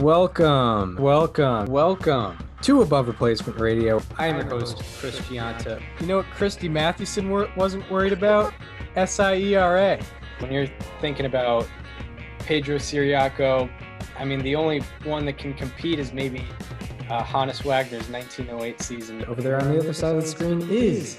welcome to Above Replacement Radio. I am your host, Chris Gianta. You know what Christy Mathewson wasn't worried about? SIERA. When you're thinking about Pedro Siriaco, I mean, the only one that can compete is maybe Hannes Wagner's 1908 season. Over there on the other side of the screen is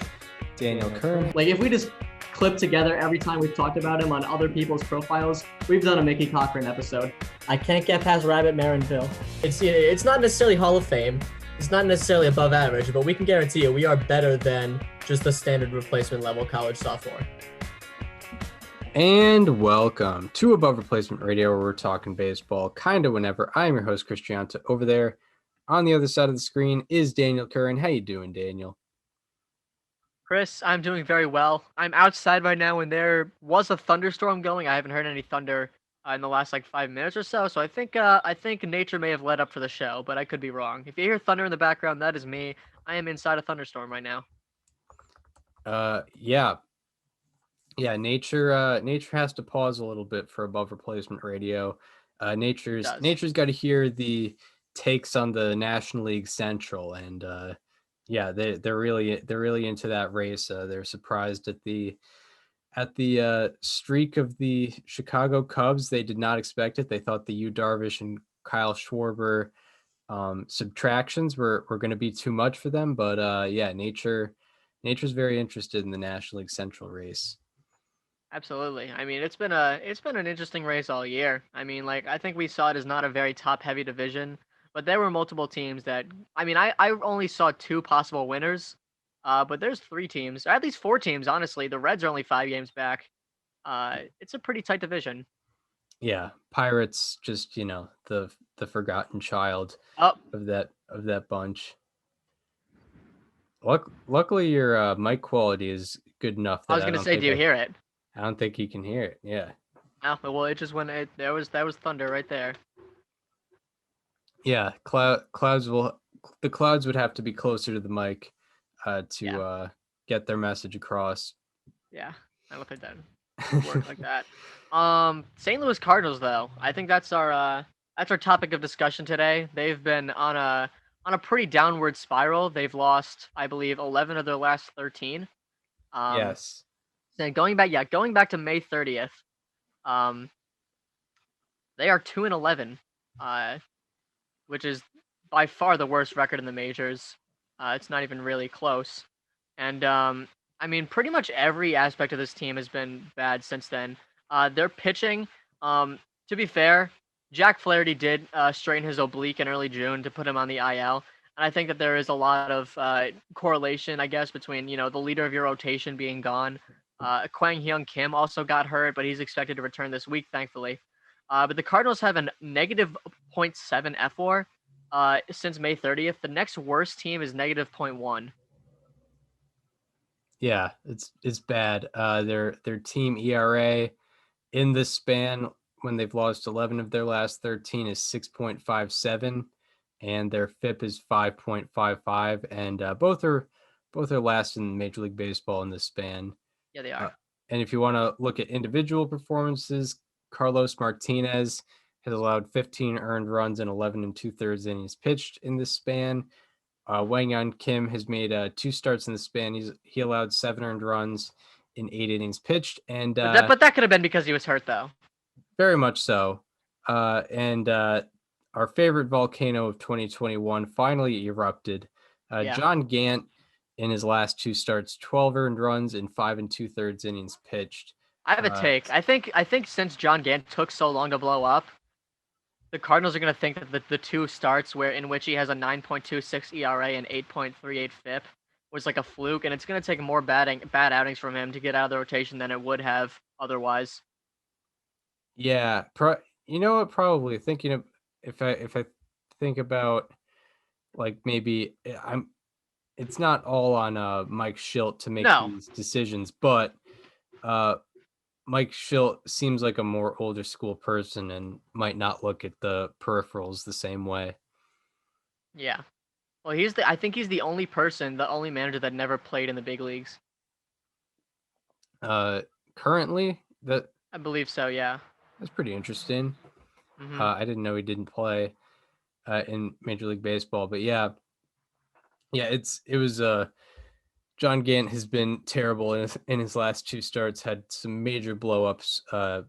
Daniel Kern. Like, if we just clip together every time we've talked about him on other people's profiles, we've done a Mickey Cochran episode. I can't get past Rabbit Marinville. It's not necessarily Hall of Fame. It's not necessarily above average, but we can guarantee you we are better than just the standard replacement level college sophomore. And welcome to Above Replacement Radio, where we're talking baseball kind of whenever. I am your host, Chris Gianta. Over there on the other side of the screen is Daniel Curran. How you doing, Daniel? Chris, I'm doing very well. I'm outside right now, and there was a thunderstorm going. I haven't heard any thunder in the last 5 minutes or so. So I think nature may have led up for the show, but I could be wrong. If you hear thunder in the background, that is me. I am inside a thunderstorm right now. Yeah. Nature has to pause a little bit for Above Replacement Radio. Nature's got to hear the takes on the National League Central, and they're really into that race. They're surprised at the streak of the Chicago Cubs. They did not expect it. They thought the Yu Darvish and Kyle Schwarber subtractions were going to be too much for them. But Nature's very interested in the National League Central race. Absolutely. I mean, it's been an interesting race all year. I mean, I think we saw it as not a very top-heavy division, but there were multiple teams that, I mean, I only saw 2 possible winners, but there's 3 teams, or at least 4 teams, honestly. The Reds are only 5 games back. It's a pretty tight division. Yeah, Pirates, just, the forgotten child of that bunch. Luckily, your mic quality is good enough. I was going to say, do you hear it? I don't think you can hear it. Yeah. Oh, well, it just went. That was thunder right there. Yeah, the clouds would have to be closer to the mic to get their message across. Yeah, I don't think that would work like that. St. Louis Cardinals, though, I think that's our topic of discussion today. They've been on a pretty downward spiral. They've lost, I believe, 11 of their last 13. Yes. And going back to May 30th, they are 2-11, which is by far the worst record in the majors. It's not even really close. And I mean, pretty much every aspect of this team has been bad since then. Their pitching, to be fair, Jack Flaherty did strain his oblique in early June to put him on the IL. And I think that there is a lot of correlation, I guess, between, the leader of your rotation being gone. Kwang Hyun Kim also got hurt, but he's expected to return this week, thankfully. But the Cardinals have a negative 0.7 FWAR since May 30th. The next worst team is negative 0.1. Yeah, it's bad. Their team ERA in this span, when they've lost 11 of their last 13, is 6.57, and their FIP is 5.55, and both are last in Major League Baseball in this span. Yeah, they are. And if you want to look at individual performances, Carlos Martinez has allowed 15 earned runs in 11 2/3 innings pitched in this span. Wang Hyun Kim has made 2 starts in the span. He allowed 7 earned runs in 8 innings pitched, and but that could have been because he was hurt, though. Very much so. And our favorite volcano of 2021 finally erupted. John Gant, in his last 2 starts, 12 earned runs in 5 2/3 innings pitched. I have a take. I think since John Gant took so long to blow up, the Cardinals are going to think that the 2 starts in which he has a 9.26 ERA and 8.38 FIP was like a fluke, and it's going to take more bad outings from him to get out of the rotation than it would have otherwise. Yeah, you know what? Probably thinking of if I think about maybe it's not all on Mike Schilt to make these decisions, but Mike Schilt seems like a more older school person and might not look at the peripherals the same way. Yeah. Well, I think he's the only manager that never played in the big leagues. Currently, I believe so, yeah. That's pretty interesting. Mm-hmm. I didn't know he didn't play. in Major League Baseball. But yeah, it was John Gant has been terrible in his last 2 starts. Had some major blowups. 12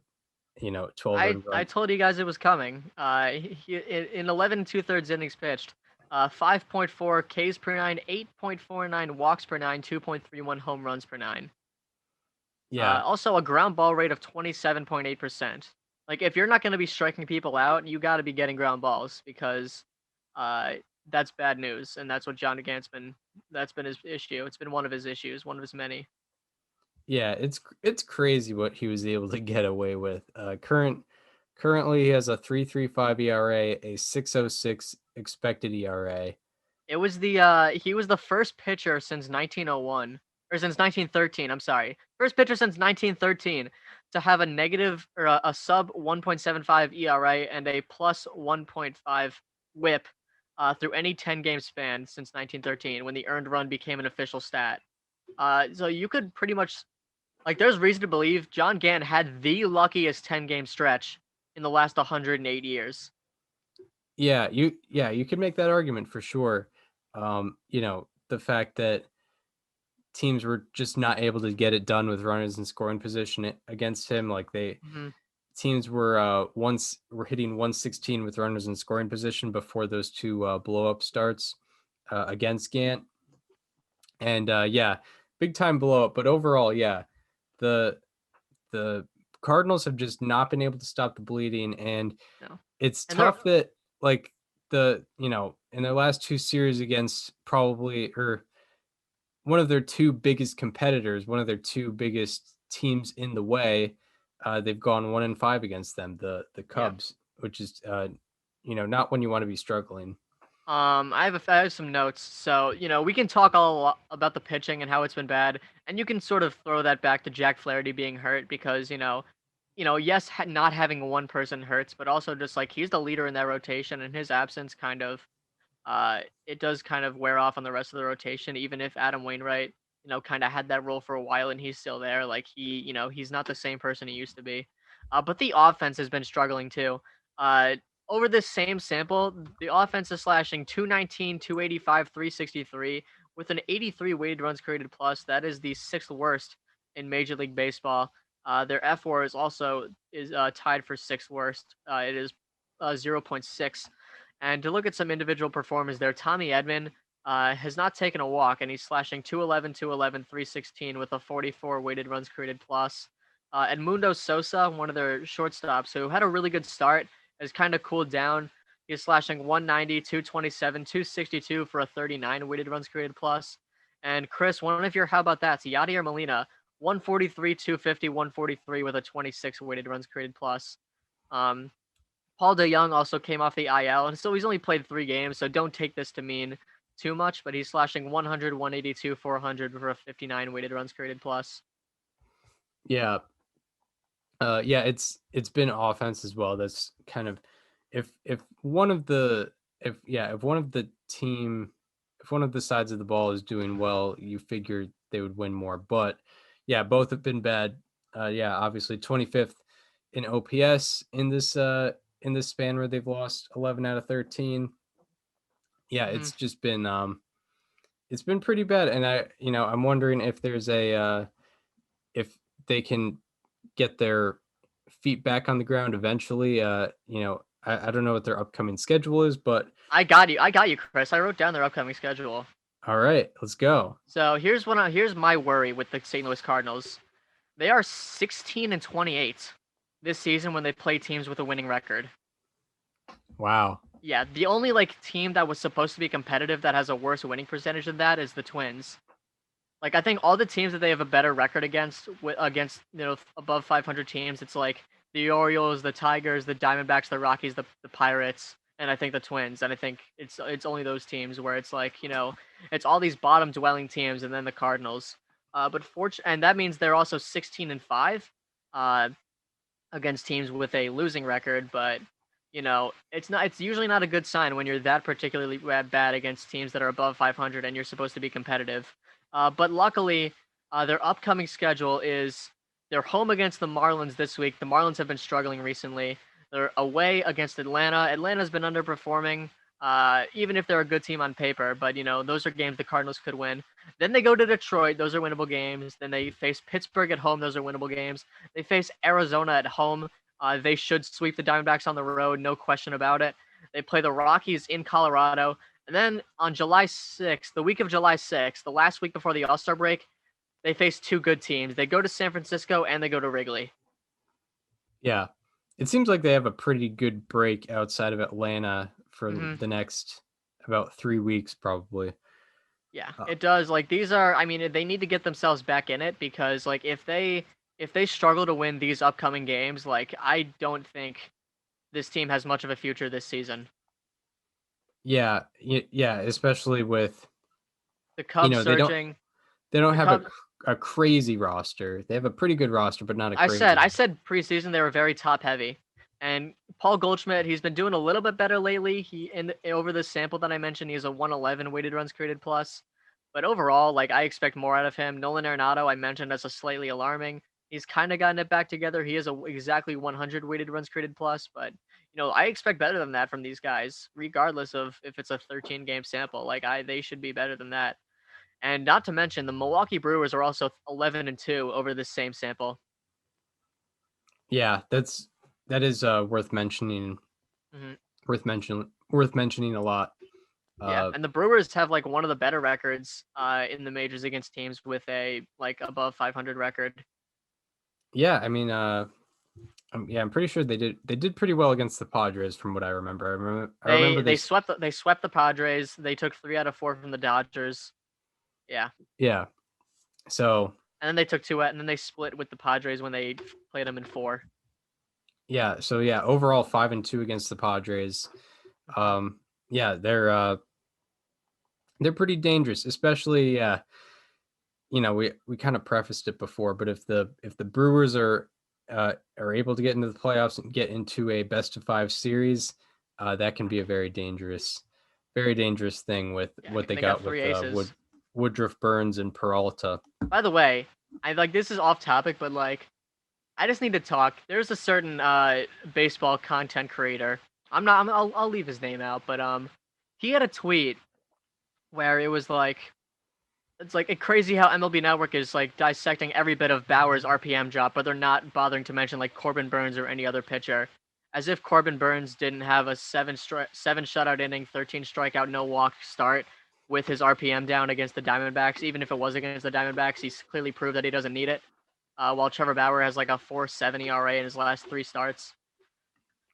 earned I runs. told you guys it was coming. In 11 and 2/3 innings pitched, 5.4 Ks per nine, 8.49 walks per nine, 2.31 home runs per nine. Yeah, Also a ground ball rate of 27.8%. Like if you're not going to be striking people out, you got to be getting ground balls because uh, that's bad news, and that's what John Gant's been. That's been his issue. It's been one of his issues, one of his many. yeah, it's crazy what he was able to get away with. Currently he has a 3.35 ERA, a 6.06 expected ERA. It was he was the first pitcher since 1901 or since 1913. I'm sorry, first pitcher since 1913 to have a negative or a sub 1.75 ERA and a plus 1.5 WHIP through any 10-game span since 1913 when the earned run became an official stat. So you could pretty much there's reason to believe John Gant had the luckiest 10-game stretch in the last 108 years. Yeah, you could make that argument for sure. The fact that teams were just not able to get it done with runners in scoring position against him. Like teams were hitting 116 with runners in scoring position before those 2 blow up starts against Gant. And big time blow up. But overall, yeah, the Cardinals have just not been able to stop the bleeding, and No. it's And tough that in their last 2 series against probably or one of their 2 biggest competitors, one of their 2 biggest teams in the way, they've gone 1-5 against them, the Cubs, which is not when you want to be struggling. I have some notes. So, we can talk all a lot about the pitching and how it's been bad, and you can sort of throw that back to Jack Flaherty being hurt because, yes, not having one person hurts, but also just like he's the leader in that rotation, and his absence kind of it does kind of wear off on the rest of the rotation, even if Adam Wainwright, kind of had that role for a while and he's still there. Like he's not the same person he used to be. But the offense has been struggling too. Over this same sample, the offense is slashing 219, 285, 363 with an 83 weighted runs created plus. That is the 6th worst in Major League Baseball. Their FWAR is tied for 6th worst. It is 0.6. And to look at some individual performers there, Tommy Edman has not taken a walk, and he's slashing 211, 211, 316 with a 44 weighted runs created plus. Edmundo Sosa, one of their shortstops, who had a really good start, has kind of cooled down. He's slashing 190, 227, 262 for a 39 weighted runs created plus. And Chris, one of your how about that's Yadier Molina, 143, 250, 143 with a 26 weighted runs created plus. Paul DeJong also came off the IL, and so he's only played 3 games, so don't take this to mean too much, but he's slashing 100, 182, 400 for a 59 weighted runs created plus. Yeah. It's been offense as well. That's kind of if one of the sides of the ball is doing well, you figure they would win more. But yeah, both have been bad. Obviously 25th in OPS in this span where they've lost 11 out of 13. Yeah, it's just been it's been pretty bad, and I'm wondering if there's if they can get their feet back on the ground eventually. I don't know what their upcoming schedule is, but I got you, Chris. I wrote down their upcoming schedule. All right, let's go. So here's my worry with the St. Louis Cardinals. They are 16-28 this season when they play teams with a winning record. Wow. Yeah, the only team that was supposed to be competitive that has a worse winning percentage than that is the Twins. I think all the teams that they have a better record against above 500 teams, it's like the Orioles, the Tigers, the Diamondbacks, the Rockies, the Pirates, and I think the Twins. And I think it's only those teams where it's it's all these bottom dwelling teams and then the Cardinals. And that means they're also 16-5 against teams with a losing record, but it's usually not a good sign when you're that particularly bad against teams that are above 500 and you're supposed to be competitive. But luckily, their upcoming schedule is they're home against the Marlins this week. The Marlins have been struggling recently. They're away against Atlanta. Atlanta's been underperforming. even if they're a good team on paper. But those are games the Cardinals could win. Then they go to Detroit. Those are winnable games. Then they face Pittsburgh at home. Those are winnable games. They face Arizona at home. They should sweep the Diamondbacks on the road, no question about it. They play the Rockies in Colorado. And then on July 6th, the week of July 6th, the last week before the All-Star break, they face two good teams. They go to San Francisco and they go to Wrigley. Yeah. It seems like they have a pretty good break outside of Atlanta for the next about 3 weeks, probably. Yeah, it does. Like, these are, I mean, they need to get themselves back in it, because like if they struggle to win these upcoming games, like I don't think this team has much of a future this season. Yeah, especially with the Cubs surging. They don't have a crazy roster. They have a pretty good roster, but not a crazy. I said preseason they were very top heavy. And Paul Goldschmidt, he's been doing a little bit better lately. Over the sample that I mentioned, he has a 111 weighted runs created plus. But overall, like, I expect more out of him. Nolan Arenado, I mentioned, as a slightly alarming. He's kind of gotten it back together. He has exactly 100 weighted runs created plus, but I expect better than that from these guys, regardless of if it's a 13-game sample. Like, they should be better than that. And not to mention, the Milwaukee Brewers are also 11-2 over this same sample. Yeah, that is worth mentioning. Worth mentioning a lot. Yeah, and the Brewers have like one of the better records in the majors against teams with a like above 500 record. Yeah, I mean, I'm pretty sure they did pretty well against the Padres, from what I remember. They swept the Padres. They took 3 out of 4 from the Dodgers. Yeah. Yeah. So. And then they took 2 out, and then they split with the Padres when they played them in 4. Yeah. So yeah, overall 5-2 against the Padres. Yeah, they're pretty dangerous, especially we kind of prefaced it before, but if the Brewers are able to get into the playoffs and get into a best of 5 series, that can be a very dangerous thing with what they got with Woodruff, Burns, and Peralta. By the way, this is off topic, but like, I just need to talk. There's a certain baseball content creator. I'll leave his name out, but he had a tweet where it was like, it's like crazy how MLB Network is like dissecting every bit of Bauer's RPM drop, but they're not bothering to mention like Corbin Burns or any other pitcher, as if Corbin Burns didn't have a 7 shutout inning, 13 strikeout, no walk start with his RPM down against the Diamondbacks. Even if it was against the Diamondbacks, he's clearly proved that he doesn't need it. While Trevor Bauer has like a 4.70 ERA in his last 3 starts.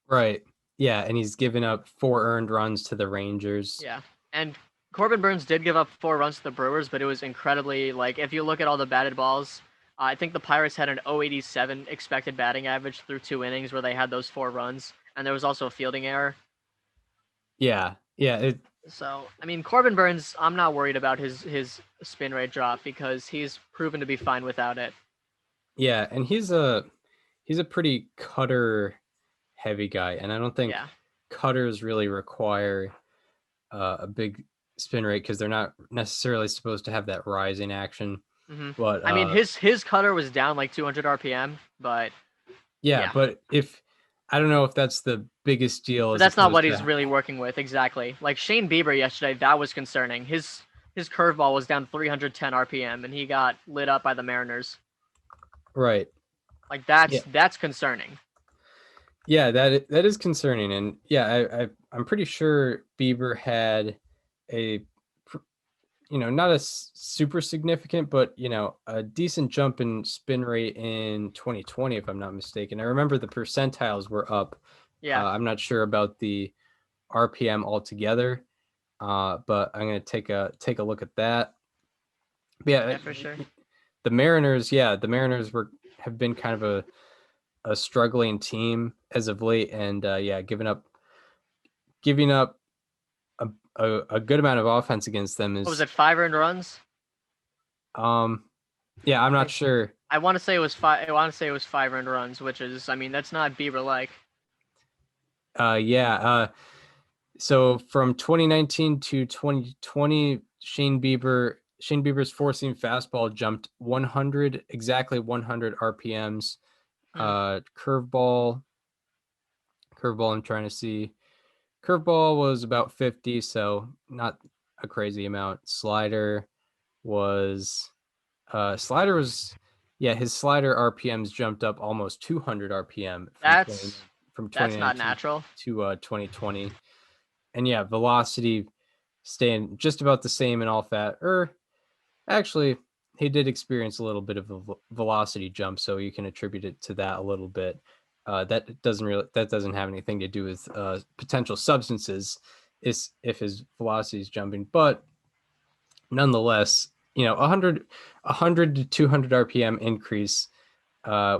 Right. Yeah, and he's given up 4 earned runs to the Rangers. Yeah, and Corbin Burns did give up 4 runs to the Brewers, but it was incredibly, like, if you look at all the batted balls, I think the Pirates had an 0.87 expected batting average through 2 innings where they had those 4 runs, and there was also a fielding error. Yeah. So, I mean, Corbin Burns, I'm not worried about his spin rate drop because he's proven to be fine without it. Yeah, and he's a pretty cutter heavy guy, and I don't think cutters really require a big spin rate because they're not necessarily supposed to have that rising action. But I mean, his cutter was down like 200 RPM, but yeah, but I don't know if that's the biggest deal. But that's not what he's really working with exactly. Like Shane Bieber yesterday, that was concerning. His curveball was down 310 RPM, and he got lit up by the Mariners. Right. Like that's concerning. Yeah, that is concerning, and yeah, I'm pretty sure Bieber had a, not a super significant, but a decent jump in spin rate in 2020, if I'm not mistaken. I remember the percentiles were up. Yeah, I'm not sure about the RPM altogether, but I'm gonna take a look at that. Yeah, for sure. The Mariners, have been kind of a struggling team as of late, and giving up a good amount of offense against them is. What was it, 5 earned runs? Yeah, I'm not sure. I want to say it was 5. I want to say it was 5 earned runs, which is, I mean, that's not Bieber like. So from 2019 to 2020, Shane Bieber's four-seam fastball jumped 100 RPMs. Curveball. I'm trying to see. Curveball was about 50, so not a crazy amount. Slider was his slider RPMs jumped up almost 200 RPM from That's not 2019 natural. to 2020. And yeah, velocity staying just about the same in all fat. Actually, he did experience a little bit of a velocity jump, so you can attribute it to that a little bit. That doesn't have anything to do with potential substances, is if his velocity is jumping. But nonetheless, 100 to 200 RPM increase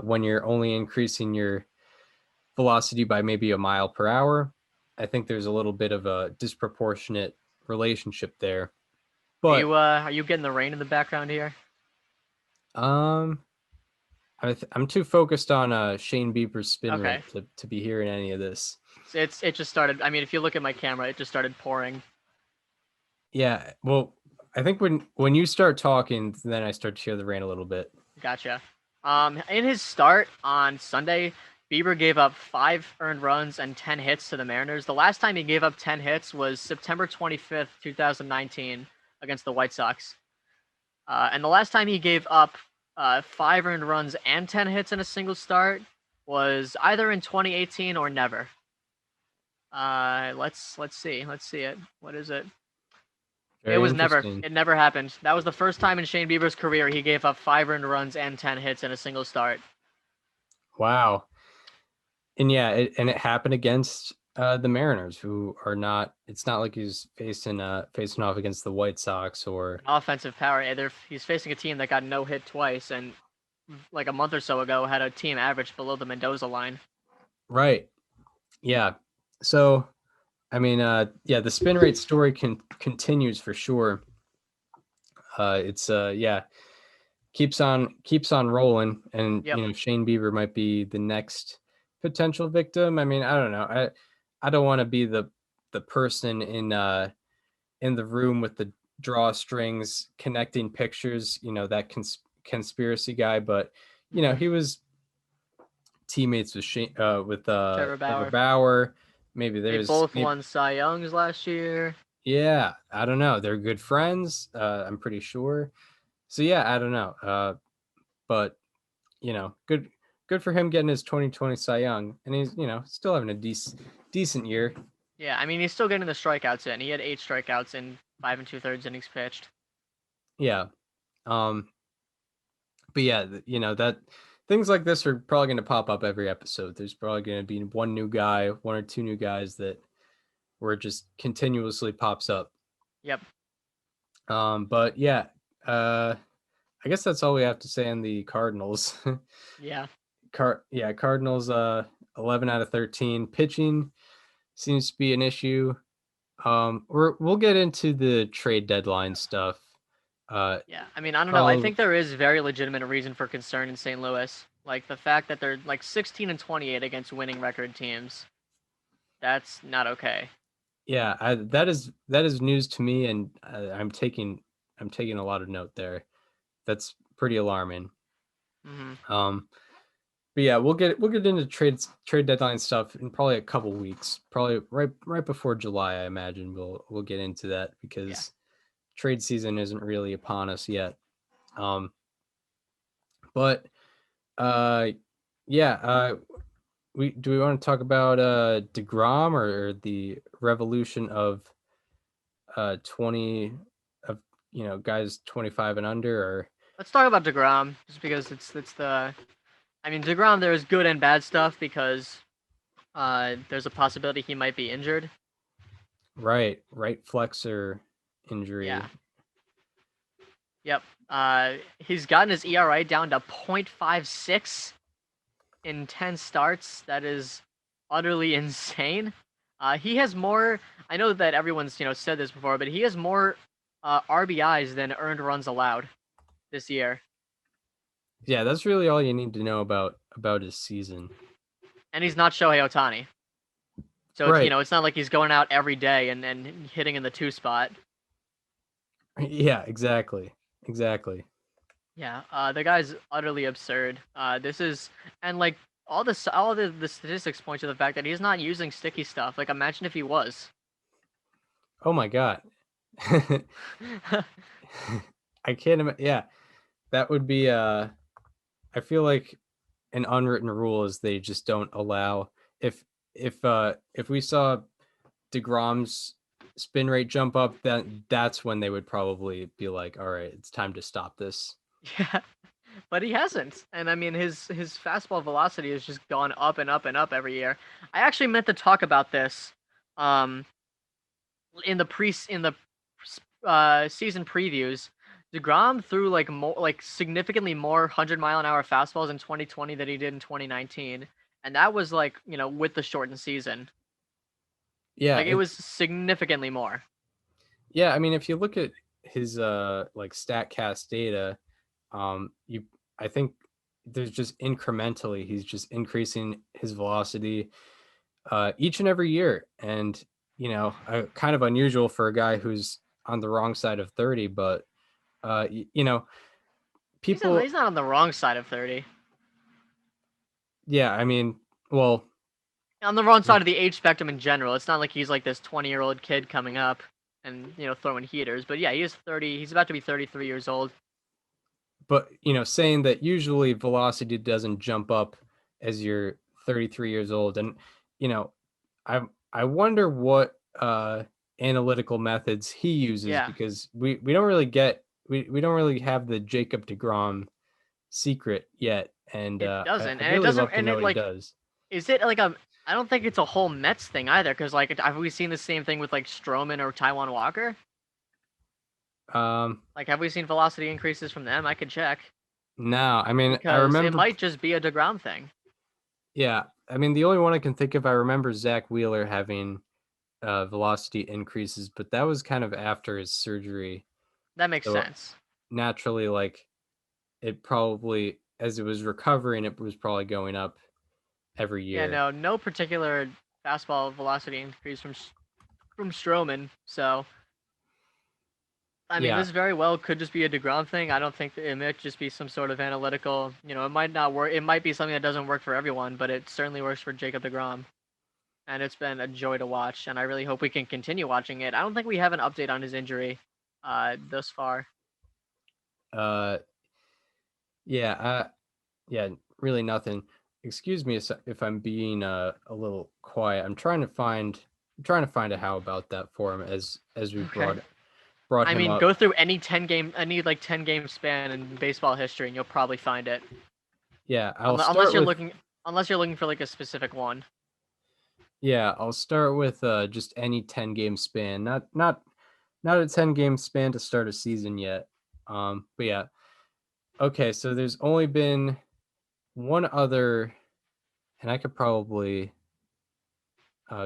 when you're only increasing your velocity by maybe a mile per hour. I think there's a little bit of a disproportionate relationship there. But Are you getting the rain in the background here? I'm too focused on Shane Bieber's spin Okay. rate to be hearing any of this. It just started. I mean, if you look at my camera, it just started pouring. Yeah, well, I think when you start talking, then I start to hear the rain a little bit. Gotcha. In his start on Sunday, Bieber gave up 5 earned runs and 10 hits to the Mariners. The last time he gave up 10 hits was September 25th, 2019, against the White Sox. And the last time he gave up 5 earned runs and 10 hits in a single start was either in 2018 or never. Let's see. Let's see it. What is it? Very It was never. interesting. It never happened. That was the first time in Shane Bieber's career he gave up 5 earned runs and 10 hits in a single start. Wow. And yeah, it happened against the Mariners, who are not. It's not like he's facing off against the White Sox or Offensive power. He's facing a team that got no hit twice, and like a month or so ago had a team average below the Mendoza line. right. Yeah. So, I mean, the spin rate story continues for sure. It's keeps on rolling, and Yep. Shane Bieber might be the next potential victim. I mean, I don't know. I don't want to be the person in the room with the drawstrings connecting pictures, that conspiracy guy, but he was teammates with Trevor Trevor Bauer. Bauer. Maybe They there's both won Cy Youngs last year. yeah, I don't know. They're good friends. I'm pretty sure. So yeah, I don't know. But good for him getting his 2020 Cy Young, and he's still having a decent year. Yeah, I mean he's still getting the strikeouts in. He had 8 strikeouts in 5 2/3 innings pitched. Yeah. But yeah, that things like this are probably going to pop up every episode. There's probably going to be one or two new guys that where it just continuously pops up. Yep. But yeah, I guess that's all we have to say on the Cardinals. Yeah. Cardinals 11 out of 13. Pitching seems to be an issue. We'll get into the trade deadline stuff. Yeah, I mean, I don't know. I think there is very legitimate reason for concern in St. Louis. Like the fact that they're like 16 and 28 against winning record teams. That's not okay. Yeah, that is news to me, and I'm taking a lot of note there. That's pretty alarming. Mm-hmm. But yeah, we'll get into trade deadline stuff in probably a couple weeks. Probably right before July, I imagine we'll get into that because trade season isn't really upon us yet. But we want to talk about deGrom or the revolution of 20 of guys 25 and under? Or Let's talk about deGrom, just because it's the. I mean, deGrom, there is good and bad stuff because there's a possibility he might be injured. right flexor injury. Yeah. Yep. He's gotten his ERA down to 0.56 in 10 starts. That is utterly insane. He has more. I know that everyone's said this before, but he has more RBIs than earned runs allowed this year. Yeah, that's really all you need to know about his season. And he's not Shohei Ohtani, so right. It's not like he's going out every day and hitting in the 2 spot. Yeah, exactly. Yeah, the guy's utterly absurd. This is, and like all the statistics point to the fact that he's not using sticky stuff. Like, imagine if he was. Oh my God. I can't imagine. Yeah, that would be. I feel like an unwritten rule is they just don't allow if we saw deGrom's spin rate jump up, then that's when they would probably be like, all right, it's time to stop this. Yeah, but he hasn't. And I mean, his fastball velocity has just gone up and up and up every year. I actually meant to talk about this, um, in the season previews. deGrom threw like significantly more 100-mile-an-hour fastballs in 2020 than he did in 2019, and that was like, with the shortened season. Yeah, Like, it was significantly more. Yeah, I mean, if you look at his like StatCast data, I think there's just incrementally he's just increasing his velocity each and every year, and kind of unusual for a guy who's on the wrong side of 30, but people. He's not on the wrong side of 30. Yeah, I mean, well, On the wrong side of the age spectrum in general. It's not like he's like this 20-year-old kid coming up and throwing heaters. But yeah, he is 30. He's about to be 33 years old. but saying that usually velocity doesn't jump up as you're 33 years old, and I wonder what analytical methods he uses, because we don't really get we don't really have the Jacob deGrom secret yet, and it doesn't, I and really it doesn't, love to and know it what like he does. is it like a? I don't think it's a whole Mets thing either, because like have we seen the same thing with like Stroman or Taiwan Walker? Like, have we seen velocity increases from them? I could check. No, I mean, because I remember it might just be a deGrom thing. Yeah, I mean, the only one I can think of, I remember Zach Wheeler having velocity increases, but that was kind of after his surgery. That makes So sense. naturally, like, it probably, as it was recovering, it was probably going up every Yeah, year. no particular fastball velocity increase from Stroman. So, I mean, Yeah, this very well could just be a deGrom thing. I don't think it might just be some sort of analytical. It might not work. It might be something that doesn't work for everyone, but it certainly works for Jacob deGrom. And it's been a joy to watch, and I really hope we can continue watching it. I don't think we have an update on his injury thus far. yeah, really nothing. Excuse me if I'm being a little quiet. I'm trying to find a how about that for him as we Okay. brought I him mean, up. go through any 10-game span in baseball history, and you'll probably find it. Yeah, I'll Unless start you're with looking for like a specific one. Yeah, I'll start with just any 10-game span. Not a 10-game span to start a season yet. But yeah. Okay, so there's only been one other, and I could probably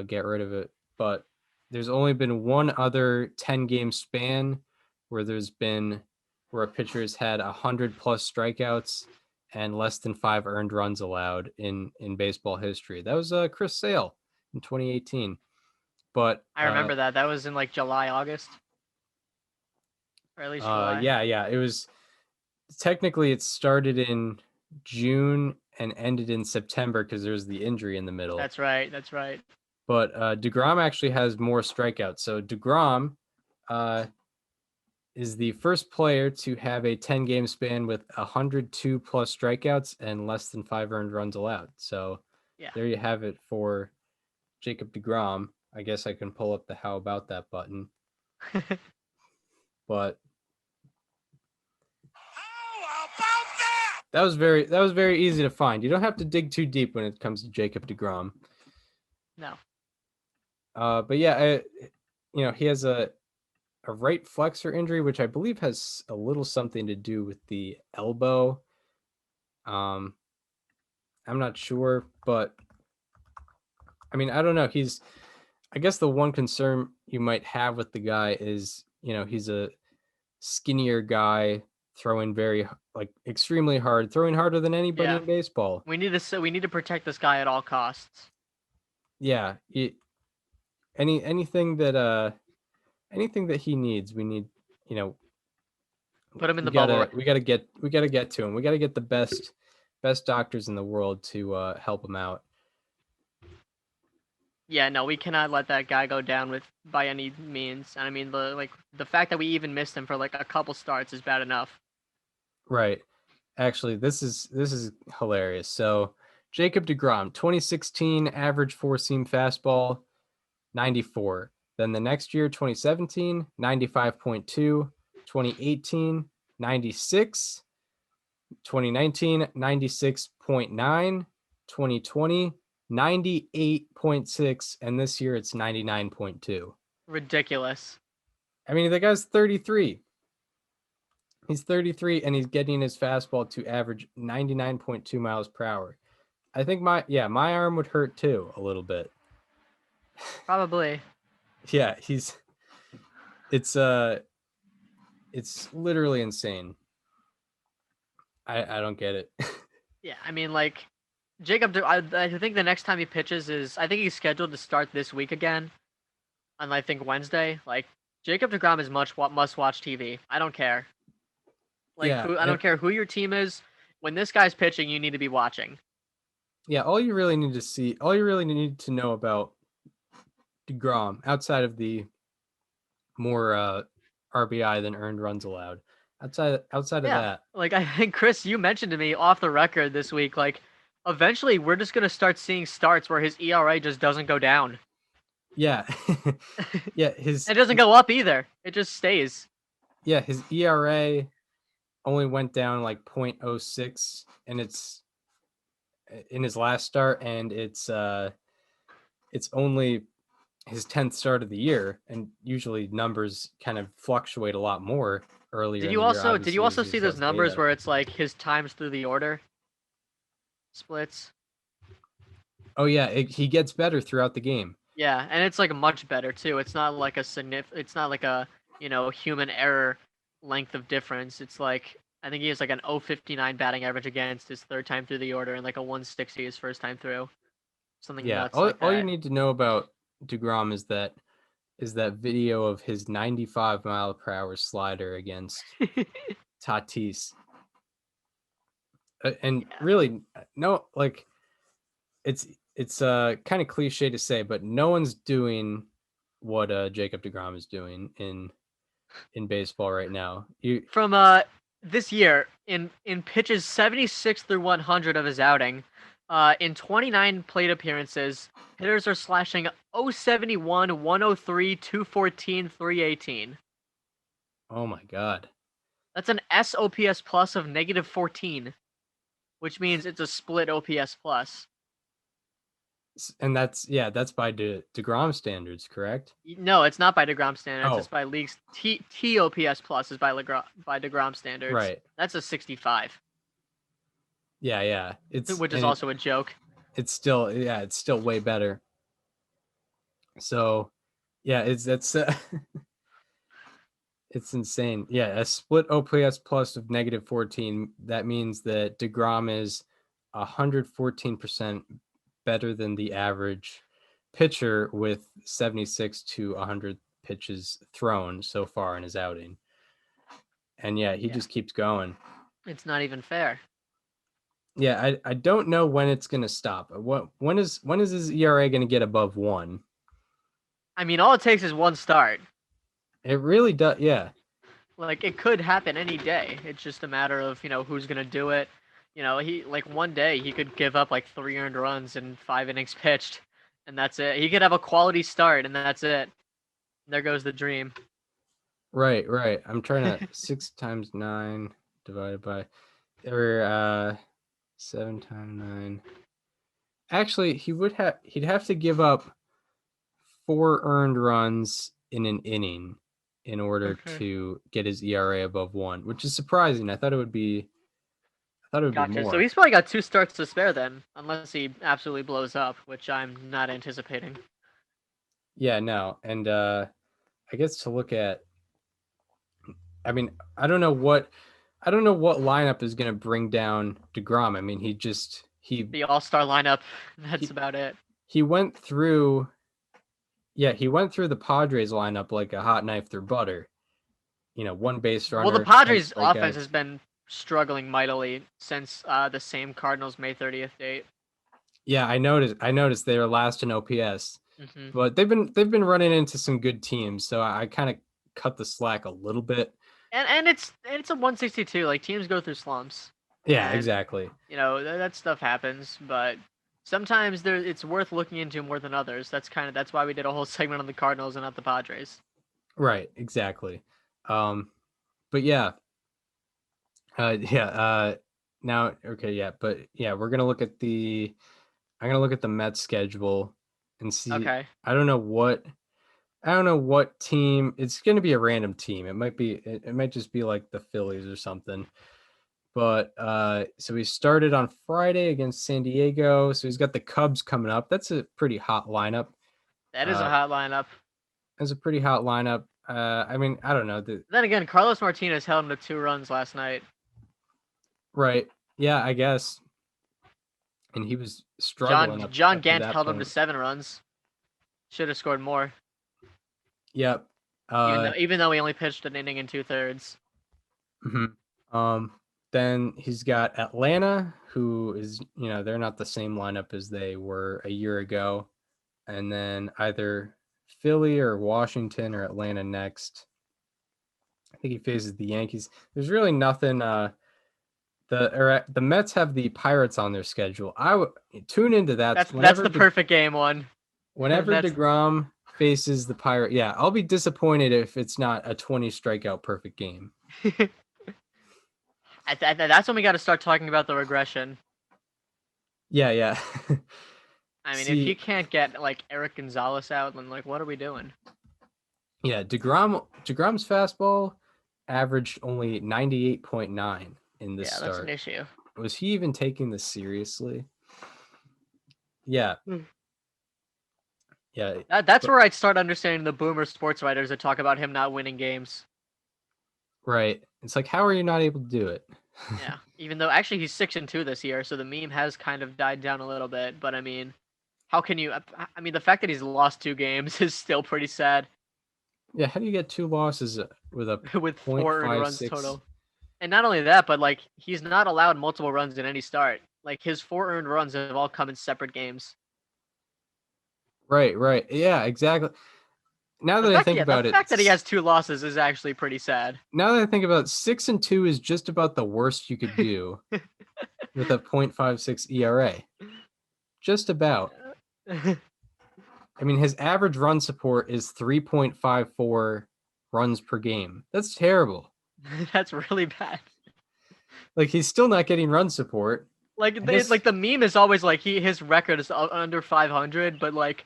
get rid of it, but there's only been one other 10-game span where a pitcher has had 100+ strikeouts and less than 5 earned runs allowed in baseball history. That was Chris Sale in 2018. But I remember that. That was in like July, August, or at least July. yeah, it was technically it started in June and ended in September because there's the injury in the middle. That's right. That's right. But deGrom actually has more strikeouts. So deGrom is the first player to have a 10-game span with 102+ strikeouts and less than 5 earned runs allowed. So Yeah. there you have it for Jacob deGrom. I guess I can pull up the how about that button. But how about that? that was very easy to find. You don't have to dig too deep when it comes to Jacob deGrom. No. But yeah, he has a right flexor injury, which I believe has a little something to do with the elbow. I'm not sure, but I mean, I don't know. I guess the one concern you might have with the guy is, he's a skinnier guy throwing extremely hard, throwing harder than anybody in baseball. We need to protect this guy at all costs. Yeah. Anything that he needs, we need, put him in the bubble. We gotta get to him. We gotta get the best best doctors in the world to help him out. Yeah, no, we cannot let that guy go down with by any means. And I mean, the fact that we even missed him for like a couple starts is bad enough. Right. Actually, this is hilarious. So Jacob deGrom, 2016 average four-seam fastball, 94. Then the next year, 2017, 95.2, 2018, 96, 2019, 96.9, 2020, 98.6, and this year it's 99.2. Ridiculous. I mean, the guy's 33. He's 33 and he's getting his fastball to average 99.2 miles per hour. I think my arm would hurt too a little bit. Probably. Yeah, it's literally insane. I don't get it. Yeah, I mean, like, I think the next time he pitches is, I think he's scheduled to start this week again, on I think Wednesday. Like, Jacob deGrom is must-watch TV. I don't care. Like, Yeah, I don't care who your team is. When this guy's pitching, you need to be watching. Yeah, all you really need to know about deGrom, outside of the more RBI than earned runs allowed, outside of Yeah, that, like I think Chris, you mentioned to me off the record this week, like eventually we're just gonna start seeing starts where his ERA just doesn't go down. yeah, yeah, It doesn't go up either. It just stays. his ERA only went down like 0.06, and it's in his last start, and it's only his 10th start of the year, and usually numbers kind of fluctuate a lot more earlier Did in you the year. also Obviously, see there's those less numbers data. where it's like his times through the order splits? Oh yeah, he gets better throughout the game. Yeah, and it's like much better too. It's not like it's not like a, human error length of difference. It's like I think he has like an 0.59 batting average against his third time through the order and like a 160 his first time through. Something Yeah, nuts like all you that. need to know about deGrom is that video of his 95 mile per hour slider against Tatis. And Yeah. really, no, like it's kind of cliche to say, but no one's doing what Jacob deGrom is doing in baseball right now. From this year in pitches 76 through 100 of his outing, in 29 plate appearances, hitters are slashing 071, 103, 214, 318. Oh my God. That's an SOPS plus of -14, which means it's a split OPS plus. And that's by deGrom standards, correct? No, it's not by deGrom standards. Oh. It's by league's TOPS plus is by deGrom standards. Right. That's a 65. Yeah. Which is also a joke. It's still way better. So, yeah, it's it's insane. Yeah, a split OPS plus of -14. That means that deGrom is 114% better than the average pitcher with 76 to 100 pitches thrown so far in his outing. And yeah, he just keeps going. It's not even fair. Yeah, I don't know when it's gonna stop. When is his ERA gonna get above 1? I mean, all it takes is one start. It really does. Yeah. Like it could happen any day. It's just a matter of who's gonna do it. He like one day he could give up like 3 earned runs in 5 innings pitched, and that's it. He could have a quality start, and that's it. There goes the dream. Right. I'm trying to 6 times 9 divided by, or 7 times 9. Actually, he'd have to give up 4 earned runs in an inning in order to get his ERA above 1, which is surprising. I thought it would be Gotcha. more. So he's probably got 2 starts to spare then, unless he absolutely blows up, which I'm not anticipating. Yeah, no. And I guess to look at, I mean, I don't know what lineup is going to bring down deGrom. I mean, the all-star lineup. That's about it. He went through the Padres lineup like a hot knife through butter. One base runner. Well, the Padres' offense has been struggling mightily since the same Cardinals May 30th date. Yeah, I noticed they were last in OPS, Hmm. but they've been running into some good teams, so I kind of cut the slack a little bit. And it's a 162. Like teams go through slumps. Yeah, And exactly. that stuff happens, but sometimes it's worth looking into more than others. That's why we did a whole segment on the Cardinals and not the Padres. Right, exactly. But yeah, yeah. Now, okay, yeah, but yeah, we're gonna look at I'm gonna look at the Mets schedule and see. Okay. I don't know what team. It's gonna be a random team. It might be. It might just be like the Phillies or something. But so he started on Friday against San Diego. So he's got the Cubs coming up. That's a pretty hot lineup. That is a hot lineup. That's a pretty hot lineup. I mean, I don't know. Then again, Carlos Martinez held him to 2 runs last night. Right. Yeah, I guess. And he was struggling. John up to Gant that held him to point. 7 runs. Should have scored more. Yep. Even though he only pitched an inning and 2/3. Then he's got Atlanta, who is, they're not the same lineup as they were a year ago. And then either Philly or Washington or Atlanta next. I think he faces the Yankees. There's really nothing. The Mets have the Pirates on their schedule. I would tune into that. That's the perfect game one. Whenever deGrom faces the Pirate, yeah, I'll be disappointed if it's not a 20 strikeout perfect game. That's when we got to start talking about the regression. Yeah. I mean, if you can't get like Eric Gonzalez out, then like, what are we doing? Yeah, deGrom's fastball averaged only 98.9 in this start. That's an issue. Was he even taking this seriously? Yeah. Yeah. That's where I'd start understanding the boomer sports writers that talk about him not winning games. Right. It's like, how are you not able to do it? Yeah. Even though actually he's 6-2 this year, so the meme has kind of died down a little bit. But I mean, how can you? I mean, the fact that he's lost 2 games is still pretty sad. Yeah. How do you get 2 losses with a with 4 earned runs 0.56? total? And not only that, but like he's not allowed multiple runs in any start. Like his 4 earned runs have all come in separate games. Right. Yeah, exactly. Now that I think about it, the fact that he has 2 losses is actually pretty sad. Now that I think about it, 6-2 is just about the worst you could do with a 0.56 ERA. Just about. I mean, his average run support is 3.54 runs per game. That's terrible. That's really bad. Like, he's still not getting run support. Like the meme is always like his record is under 500, but like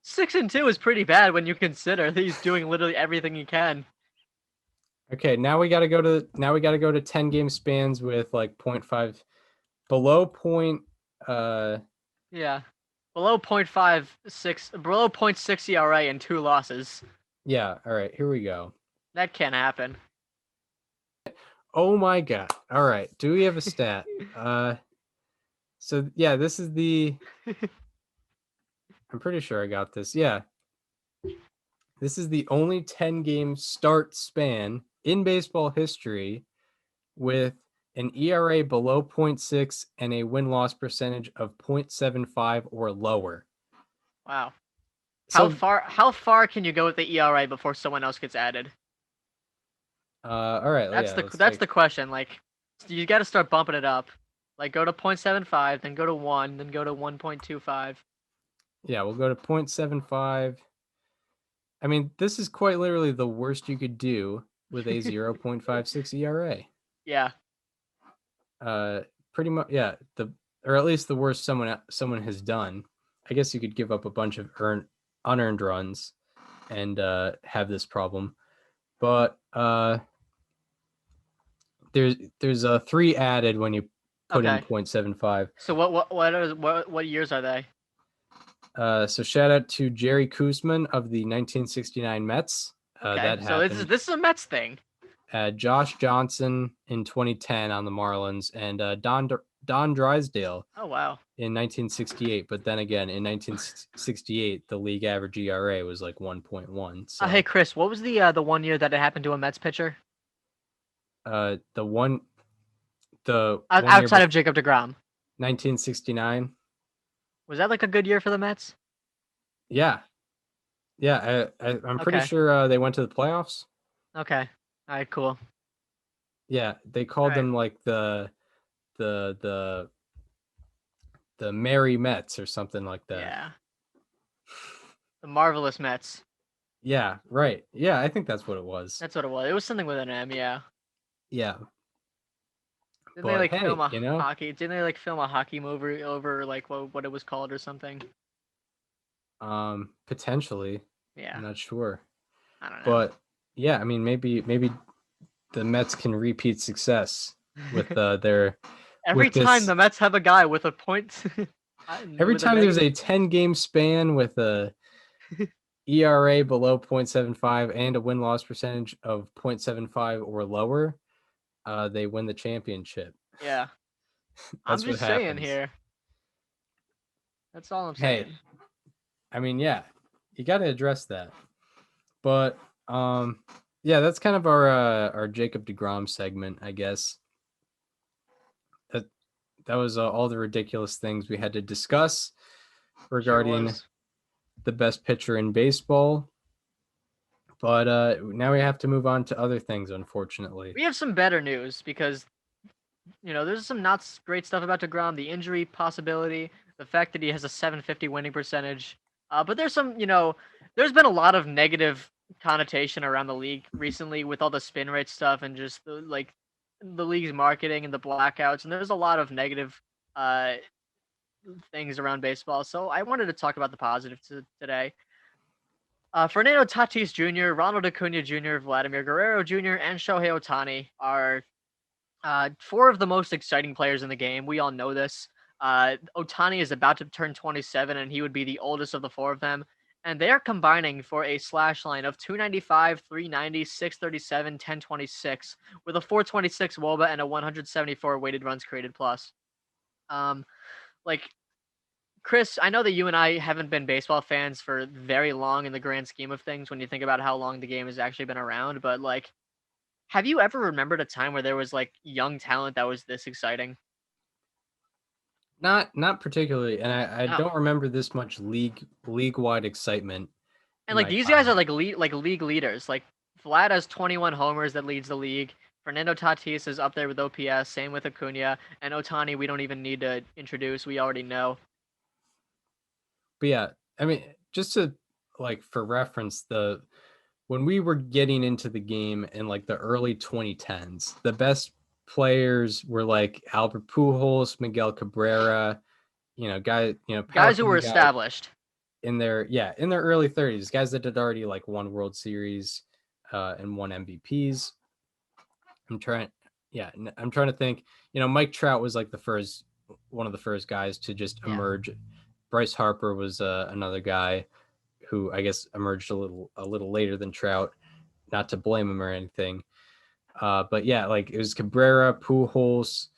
6-2 is pretty bad when you consider that he's doing literally everything he can. Okay, now we got to go to 10 game spans with like 0.5 below point yeah. Below 0.6 ERA and 2 losses. Yeah, all right, here we go. That can't happen. Oh my god. All right, do we have a stat? So yeah, this is the I'm pretty sure I got this. Yeah. This is the only 10 game start span in baseball history with an ERA below 0.6 and a win-loss percentage of 0.75 or lower. Wow. So, how far can you go with the ERA before someone else gets added? All right. That's the question. Like, you got to start bumping it up. Like, go to 0.75, then go to 1, then go to 1.25. Yeah, we'll go to 0.75. I mean, this is quite literally the worst you could do with a 0.56 ERA. Yeah. Pretty much. Yeah. Or at least the worst someone has done. I guess you could give up a bunch of unearned runs and have this problem, but there's a 3 added when you put in 0.75. So what years are they? So shout out to Jerry Koosman of the 1969 Mets. That happened. So this is a Mets thing. Josh Johnson in 2010 on the Marlins, and Don Drysdale. Oh wow. In 1968, but then again in 1968, the league average ERA was like 1.1. So, hey Chris, what was the 1 year that it happened to a Mets pitcher? The one The 1 year outside of Jacob deGrom. 1969. Was that like a good year for the Mets? Yeah. I'm pretty Okay. sure they went to the playoffs. Okay. All right. Cool. Yeah, they called Right. them like the the Merry Mets or something like that. Yeah. The marvelous Mets. Yeah, right. Yeah, I think that's what it was. That's what it was. It was something with an M. Yeah. Yeah, Didn't they but like film hey, a hockey? Didn't they like film a hockey movie over like what it was called or something? potentially, Yeah. I'm not sure, I don't know. but yeah, I mean, maybe the Mets can repeat success with their Every with time this. the Mets have a guy with a point. Every with a time there's a negative. 10-game span with a ERA below 0.75 and a win-loss percentage of 0.75 or lower, they win the championship. Yeah. I'm That's what just saying happens. here. That's all I'm Hey, saying. I mean, yeah, you got to address that. But yeah, that's kind of our Jacob deGrom segment, I guess. That was all the ridiculous things we had to discuss regarding Sure was. the best pitcher in baseball. But now we have to move on to other things, unfortunately. We have some better news because there's some not great stuff about deGrom, the injury possibility, the fact that he has a 750 winning percentage. But there's some, there's been a lot of negative connotation around the league recently with all the spin rate stuff and just the league's marketing and the blackouts, and there's a lot of negative uh things around baseball. So I wanted to talk about the positive today. Fernando Tatis Jr., Ronald Acuna Jr., Vladimir Guerrero Jr., and Shohei Ohtani are four of the most exciting players in the game. We all know this. Ohtani is about to turn 27, and he would be the oldest of the four of them. And they are combining for a slash line of 295, 390, 637, 1026, with a 426 WOBA and a 174 weighted runs created plus. Like Chris, I know that you and I haven't been baseball fans for very long in the grand scheme of things when you think about how long the game has actually been around, but like have you ever remembered a time where there was like young talent that was this exciting? Not particularly, and I No. don't remember this much league-wide excitement And in like my these guys time. are like league leaders. Like Vlad has 21 homers that leads the league. Fernando Tatis is up there with OPS. Same with Acuna and Ohtani. We don't even need to introduce. We already know. But yeah, I mean, just to like for reference, the when we were getting into the game in like the early 2010s, the best players were like Albert Pujols, Miguel Cabrera, power Guys who were hitting guys established. in their early 30s, guys that had already like won World Series and won MVPs. I'm trying to think. Mike Trout was like one of the first guys to just Yeah. emerge. Bryce Harper was another guy who I guess emerged a little later than Trout. Not to blame him or anything, but yeah, like it was Cabrera, Pujols,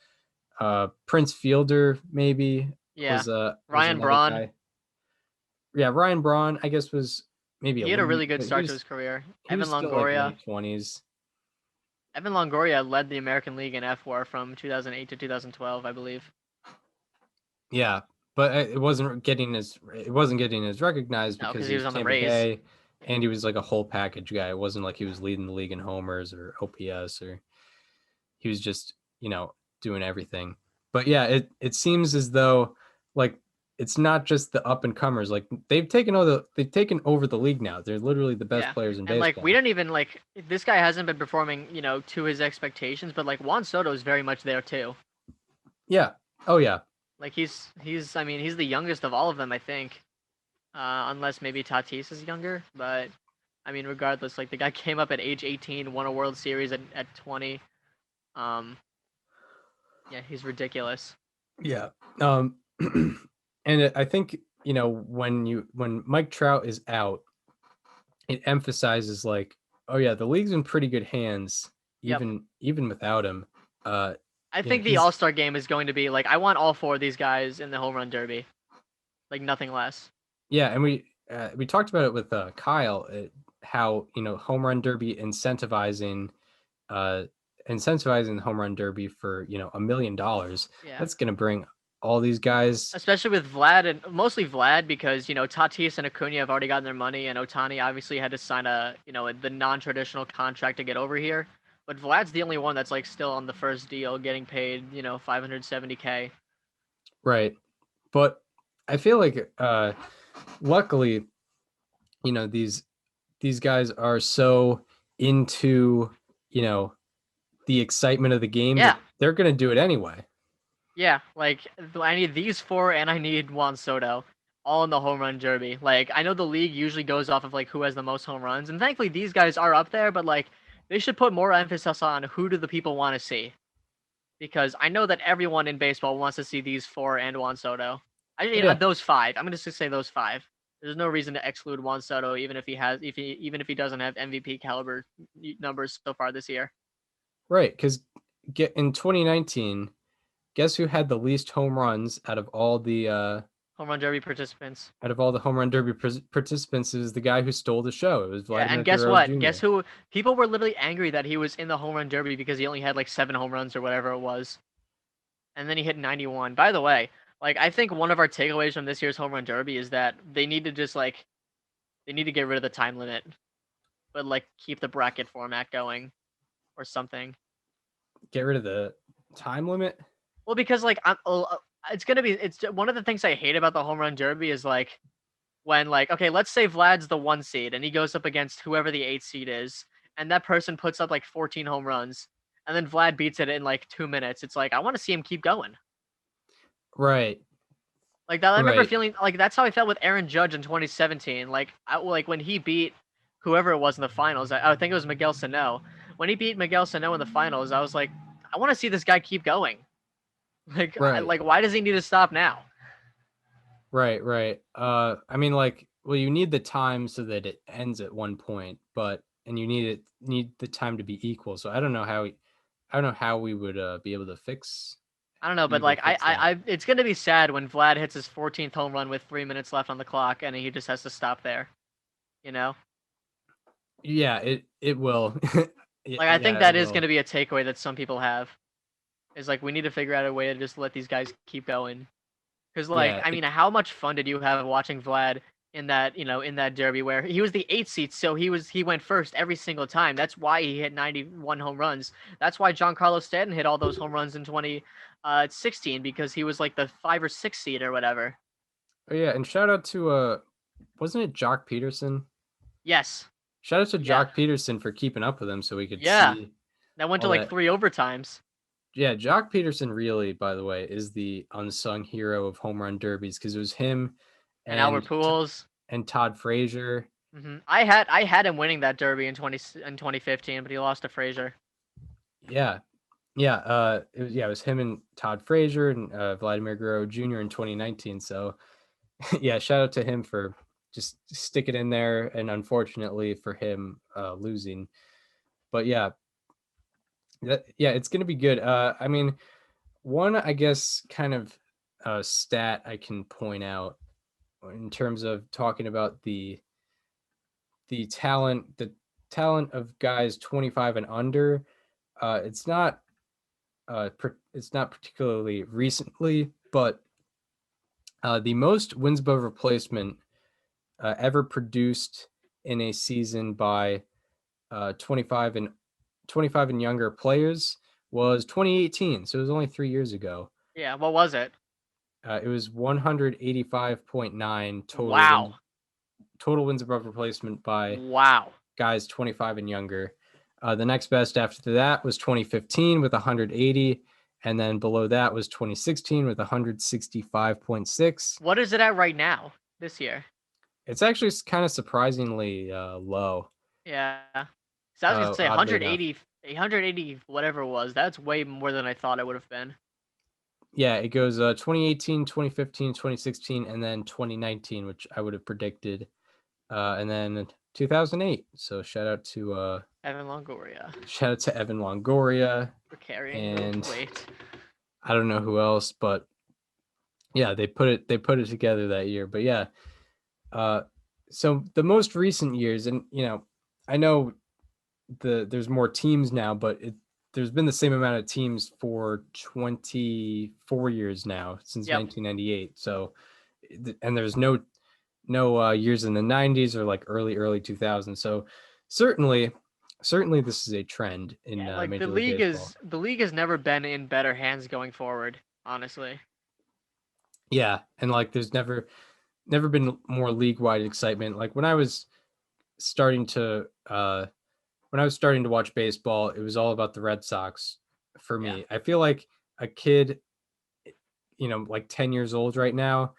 Prince Fielder maybe Yeah. was Ryan another Braun. guy. Yeah, Ryan Braun I guess was maybe He a had a lead, really good but start to his career. he Evan was still like Longoria. late 20s. Evan Longoria led the American League in FWAR from 2008 to 2012, I believe. Yeah, but it wasn't getting as recognized No, because because he he was was on the Tampa Rays. Bay, and he was like a whole package guy. It wasn't like he was leading the league in homers or OPS, or he was just doing everything. But yeah, it seems as though like it's not just the up and comers. Like they've taken over the league now. They're literally the best Yeah. players in And like baseball. we didn't even like this guy hasn't been performing, to his expectations, but like Juan Soto is very much there too. Yeah. Oh yeah. Like he's I mean, he's the youngest of all of them, I think. Unless maybe Tatis is younger, but I mean, regardless, like the guy came up at age 18, won a World Series at 20. Yeah, he's ridiculous. Yeah. And I think when Mike Trout is out, it emphasizes like, oh yeah, the league's in pretty good hands, Yep. even without him. I think the All-Star game is going to be like I want all four of these guys in the home run derby. Like nothing less. Yeah, and we talked about it with Kyle, how home run derby incentivizing incentivizing the home run derby for $1 million. Yeah. That's going to bring all these guys. Especially with Vlad and mostly Vlad because Tatis and Acuna have already gotten their money, and Otani obviously had to sign the non-traditional contract to get over here. But Vlad's the only one that's like still on the first deal, getting paid $570K. Right, but I feel like luckily, these guys are so into the excitement of the game Yeah. that they're going to do it anyway. Yeah, like I need these four and I need Juan Soto all in the home run derby. Like I know the league usually goes off of like who has the most home runs, and thankfully these guys are up there, but like they should put more emphasis on who do the people want to see. Because I know that everyone in baseball wants to see these four and Juan Soto. Yeah. Those five. I'm gonna just say those five. There's no reason to exclude Juan Soto, even if he doesn't have MVP caliber numbers so far this year. Right, because in 2019, guess who had the least home runs out of all the home run derby participants? Out of all the home run derby participants, is the guy who stole the show. It was Vladimir and guess Guerrero what? Jr. Guess who? People were literally angry that he was in the home run derby because he only had like 7 home runs or whatever it was, and then he hit 91. By the way, like I think one of our takeaways from this year's home run derby is that they need to get rid of the time limit, but like keep the bracket format going, or something. Get rid of the time limit? Well, because like it's one of the things I hate about the home run derby is like when like, okay, let's say Vlad's the 1 seed and he goes up against whoever the 8 seed is, and that person puts up like 14 home runs, and then Vlad beats it in like 2 minutes. It's like I want to see him keep going. Right. Like that, I remember feeling like that's how I felt with Aaron Judge in 2017. Like when he beat whoever it was in the finals. I think it was Miguel Sano. When he beat Miguel Sano in the finals, I was like, I want to see this guy keep going. Like, right. Why does he need to stop now? Right. I mean, like, well, you need the time so that it ends at one point, and you need the time to be equal. So I don't know how we would be able to fix. I don't know, but like I it's gonna be sad when Vlad hits his 14th home run with 3 minutes left on the clock and he just has to stop there. Yeah, it will. Like I think that is gonna be a takeaway that some people have. Is like we need to figure out a way to just let these guys keep going. Because like I mean, how much fun did you have watching Vlad in that in that derby where he was the 8th seed, so he went first every single time. That's why he hit 91 home runs. That's why Giancarlo Stanton hit all those home runs in 2016 because he was like the 5 or 6 seed or whatever. Oh yeah, and shout out to wasn't it Jock Peterson? Yes. Shout out to Jock Peterson for keeping up with him so we could see. That went to like 3 overtimes. Yeah, Jock Peterson really, by the way, is the unsung hero of home run derbies because it was him and Albert Pujols and Todd Frazier. Mm-hmm. I had him winning that derby in 2015, but he lost to Frazier. Yeah. It was him and Todd Frazier and Vladimir Guerrero Jr. in 2019. So, yeah, shout out to him for just sticking in there, and unfortunately for him losing. But yeah, it's going to be good. I mean, one, I guess, kind of stat I can point out in terms of talking about the talent of guys 25 and under. It's not particularly recently, but the most wins above replacement ever produced in a season by 25 and younger players was 2018. So it was only 3 years ago. Yeah. What was it? It was 185.9 total. Wow. Total wins above replacement by guys 25 and younger. The next best after that was 2015 with 180. And then below that was 2016 with 165.6. What is it at right now this year? It's actually kind of surprisingly low. Yeah. So I was going to say 180, whatever it was. That's way more than I thought it would have been. Yeah, it goes 2018, 2015, 2016, and then 2019, which I would have predicted. And then 2008. So shout out to Evan Longoria. Shout out to Evan Longoria. For carrying the weight. I don't know who else, but yeah, they put it together that year. But yeah, so the most recent years, and I know there's more teams now, but there's been the same amount of teams for 24 years now since Yep. 1998. So, and there's no years in the 90s or like early 2000s. So certainly this is a trend in Yeah, like Major League Baseball. the league has never been in better hands going forward, honestly. Yeah, and like there's never been more league-wide excitement. Like when I was starting to watch baseball, it was all about the Red Sox for me. I feel like a kid, like 10 years old right now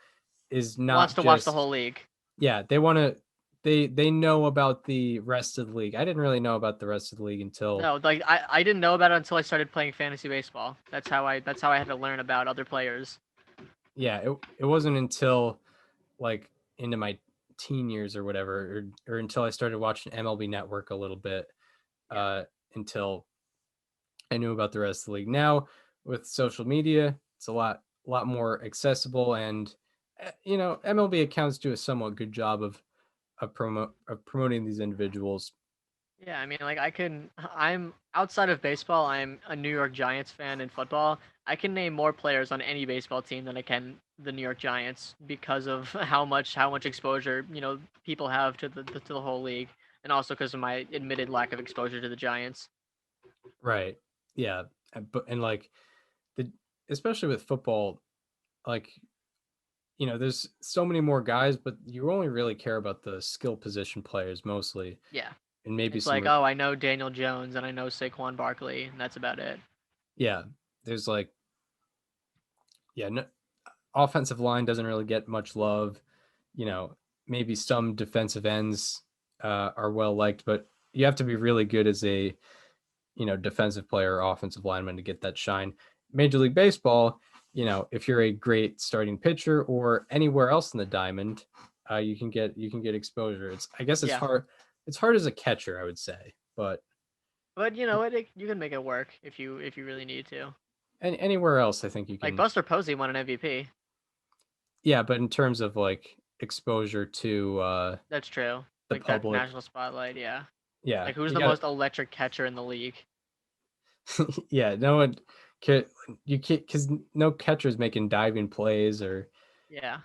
is not Wants to watch the whole league. Yeah, they want to. They know about the rest of the league. I didn't really know about the rest of the league until No, like I didn't know about it until I started playing fantasy baseball. That's how I had to learn about other players. yeah, it wasn't until like into my teen years or whatever, or until I started watching MLB Network a little bit, until I knew about the rest of the league. Now with social media, it's a lot more accessible, and MLB accounts do a somewhat good job of promoting these individuals. Yeah, I mean, like I'm outside of baseball, I'm a New York Giants fan in football. I can name more players on any baseball team than I can the New York Giants because of how much exposure, people have to the whole league, and also because of my admitted lack of exposure to the Giants. Right. Yeah. And like especially with football, like, there's so many more guys, but you only really care about the skill position players mostly. Yeah. And maybe It's like, oh, I know Daniel Jones and I know Saquon Barkley, and that's about it. Yeah. There's like, no, offensive line doesn't really get much love. Maybe some defensive ends are well liked, but you have to be really good as a, defensive player or offensive lineman to get that shine. Major League Baseball, if you're a great starting pitcher or anywhere else in the diamond, you can get exposure. I guess it's hard. It's hard as a catcher, I would say, but you can make it work if you really need to. And anywhere else, I think you can. Like Buster Posey won an MVP. Yeah, but in terms of like exposure to that's true. The like public, that national spotlight, yeah. Yeah. Like who's the most electric catcher in the league? Yeah, no one can. You can't, because no catcher's making diving plays or. Yeah.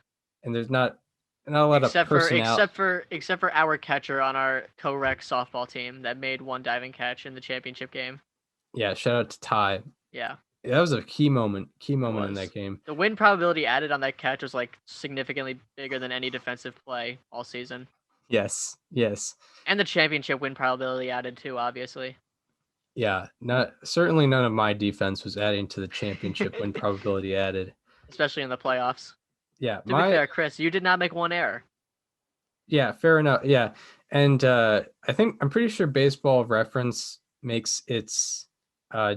And there's not a lot of personnel. Except for our catcher on our co-rec softball team that made one diving catch in the championship game. Yeah, shout out to Ty. Yeah. That was a key moment in that game. The win probability added on that catch was like significantly bigger than any defensive play all season. Yes. And the championship win probability added too, obviously. Yeah, certainly none of my defense was adding to the championship win probability added. Especially in the playoffs. Yeah. To be fair, Chris, you did not make one error. Yeah, fair enough. Yeah. And I'm pretty sure Baseball Reference makes its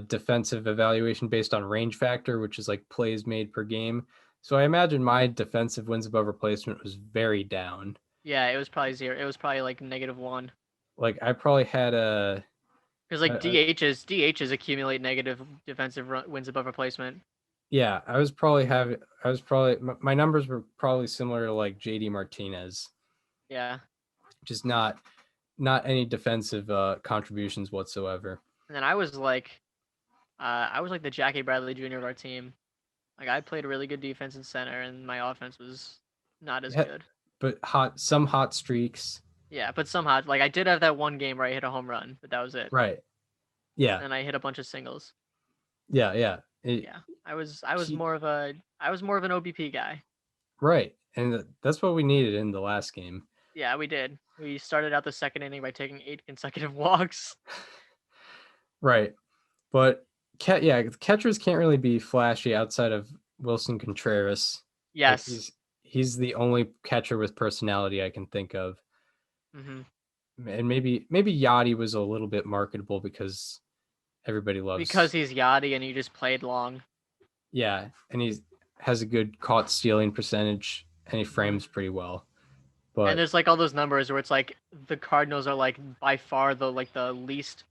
defensive evaluation based on range factor, which is like plays made per game. So I imagine my defensive wins above replacement was very down. Yeah, it was probably 0. It was probably like -1. Like I probably had because like DHs accumulate negative defensive wins above replacement. Yeah, my numbers were probably similar to like JD Martinez. Yeah. Just not any defensive contributions whatsoever. And then I was like the Jackie Bradley Jr. of our team. Like I played a really good defense in center, and my offense was not as good. But some hot streaks. Yeah, but somehow, like I did have that one game where I hit a home run, but that was it. Right. Yeah. And I hit a bunch of singles. Yeah. I was more of an OBP guy. Right, and that's what we needed in the last game. Yeah, we did. We started out the second inning by taking 8 consecutive walks. Right, but catchers can't really be flashy outside of Wilson Contreras. Yes, like he's the only catcher with personality I can think of. Mm-hmm. And maybe Yachty was a little bit marketable because everybody loves. Because he's Yachty and he just played long. Yeah, and he has a good caught stealing percentage and he frames pretty well. But and there's like all those numbers where it's like the Cardinals are like by far the least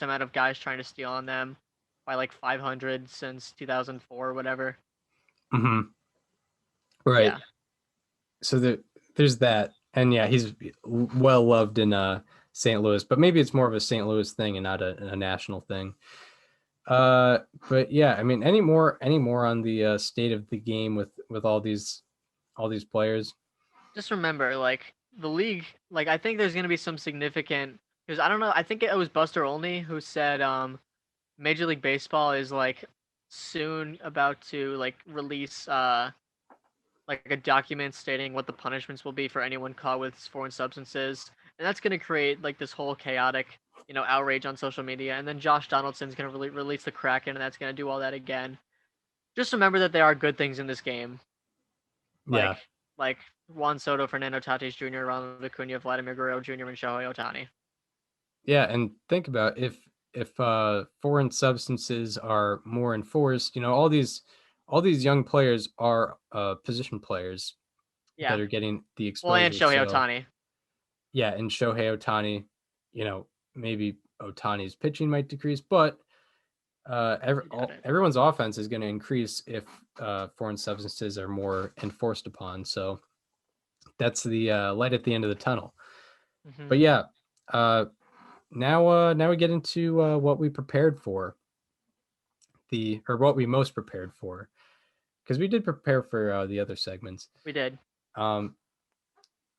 amount of guys trying to steal on them by like 500 since 2004 or whatever. Mm-hmm. Right. Yeah. So there's that. And yeah, he's well loved in St. Louis, but maybe it's more of a St. Louis thing and not a national thing. But yeah, I mean, any more on the state of the game with all these players? Just remember, like the league, like I think there's gonna be some significant because I don't know. I think it was Buster Olney who said Major League Baseball is like soon about to like release like a document stating what the punishments will be for anyone caught with foreign substances, and that's gonna create like this whole chaotic outrage on social media. And then Josh Donaldson's gonna release the Kraken, and that's gonna do all that again. Just remember that there are good things in this game, Yeah, like Juan Soto, Fernando Tatis Jr., Ronald Acuna, Vladimir Guerrero Jr., and Shohei Ohtani. yeah, and think about if foreign substances are more enforced, all these young players are position players that Yeah. are getting the Well, and exposure. Shohei So Ohtani. yeah, and Shohei Ohtani, maybe Ohtani's pitching might decrease, but everyone's offense is going to increase if foreign substances are more enforced upon. So that's the light at the end of the tunnel. Mm-hmm. But yeah, now we get into what we prepared for, or what we most prepared for, because we did prepare for the other segments. We did.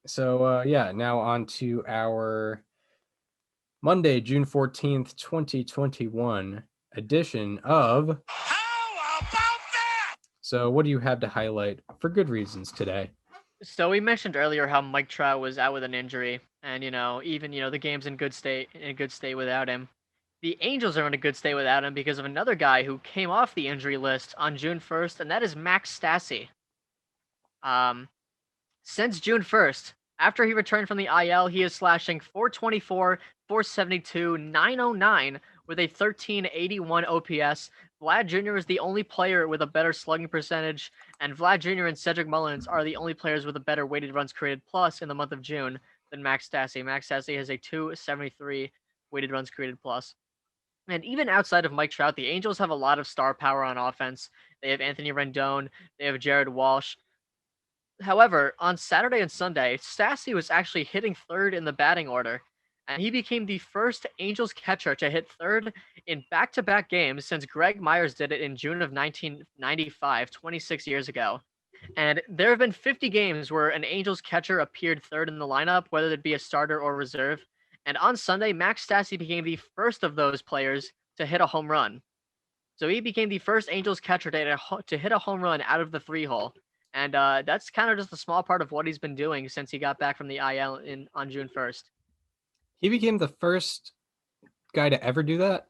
So yeah, now on to our Monday, June 14th, 2021 edition of How about that? So what do you have to highlight for good reasons today? So we mentioned earlier how Mike Trout was out with an injury, and even the game's in good state without him. The Angels are in a good state without him because of another guy who came off the injury list on June 1st, and that is Max Stassi. Since June 1st, after he returned from the IL, he is slashing 424, 472, 909 with a 1381 OPS. Vlad Jr. is the only player with a better slugging percentage, and Vlad Jr. and Cedric Mullins are the only players with a better weighted runs created plus in the month of June than Max Stassi. Max Stassi has a 273 weighted runs created plus. And even outside of Mike Trout, the Angels have a lot of star power on offense. They have Anthony Rendon, they have Jared Walsh. However, on Saturday and Sunday, Stassi was actually hitting third in the batting order, and he became the first Angels catcher to hit third in back-to-back games since Greg Myers did it in June of 1995, 26 years ago. And there have been 50 games where an Angels catcher appeared third in the lineup, whether it be a starter or reserve. And on Sunday, Max Stassi became the first of those players to hit a home run. So he became the first Angels catcher to hit a home run out of the three hole. And that's kind of just a small part of what he's been doing since he got back from the IL on June 1st. He became the first guy to ever do that?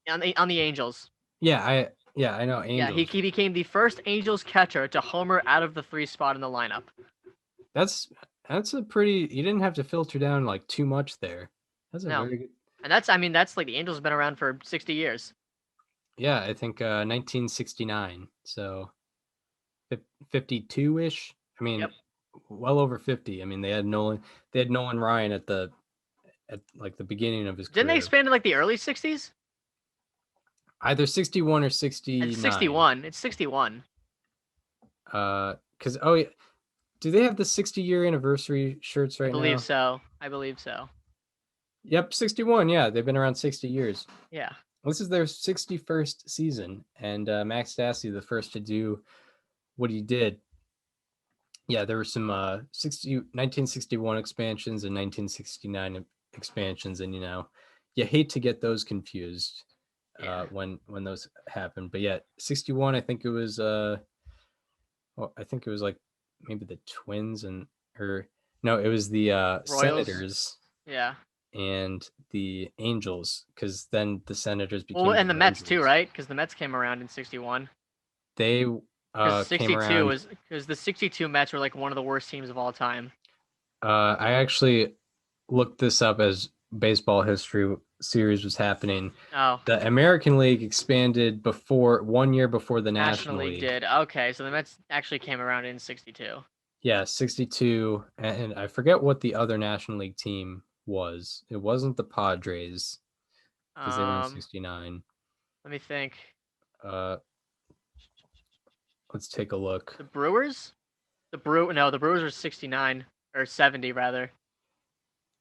On the Angels. Yeah, I know Angels. Yeah, he became the first Angels catcher to homer out of the three spot in the lineup. That's a pretty. You didn't have to filter down like too much there. That's a very good. And that's like the Angels have been around for 60 years. Yeah, I think 1969. So 52-ish. I mean, Yep. well over 50. I mean, they had Nolan Ryan at like the beginning of his career. Didn't they expand in like the early 60s? Either 61 or 69. It's 61. It's 61. Because do they have the 60-year anniversary shirts right now? I believe so. Yep, 61. Yeah, they've been around 60 years. Yeah. This is their 61st season, and Max Stassi, the first to do what he did. Yeah, there were some 1961 expansions and 1969 expansions, and you hate to get those confused when those happen. But yeah, 61, I think it was like maybe the Twins it was the Royals. Senators. Yeah. And the Angels, because then the Senators became and the Mets Angels. too, right? Because the Mets came around in 61. They 62 because the 62 Mets were like one of the worst teams of all time. I actually looked this up as baseball history series was happening. Oh. The American League expanded 1 year before the National League did. Okay, so the Mets actually came around in 62. Yeah, 62, and I forget what the other National League team was. It wasn't the Padres because they were in 69. Let me think. Let's take a look. The Brewers? The Brewers were 69 or 70 rather.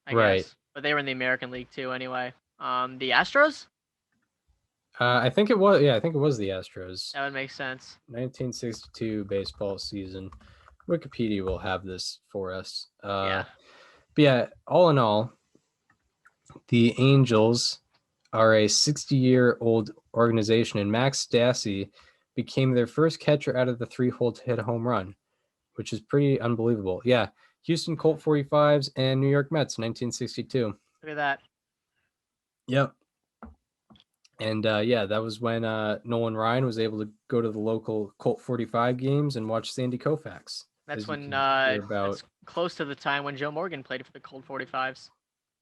I guess. But they were in the American League too anyway. The Astros? I think it was. Yeah, I think it was the Astros. That would make sense. 1962 baseball season. Wikipedia will have this for us. Yeah. But yeah, all in all, the Angels are a 60-year-old organization, and Max Stassi became their first catcher out of the 3-hole to hit a home run, which is pretty unbelievable. Yeah, Houston Colt 45s and New York Mets, 1962. Look at that. Yep. And yeah, that was when Nolan Ryan was able to go to the local Colt 45 games and watch Sandy Koufax. That's when about. that's close to the time when Joe Morgan played for the Colt 45s.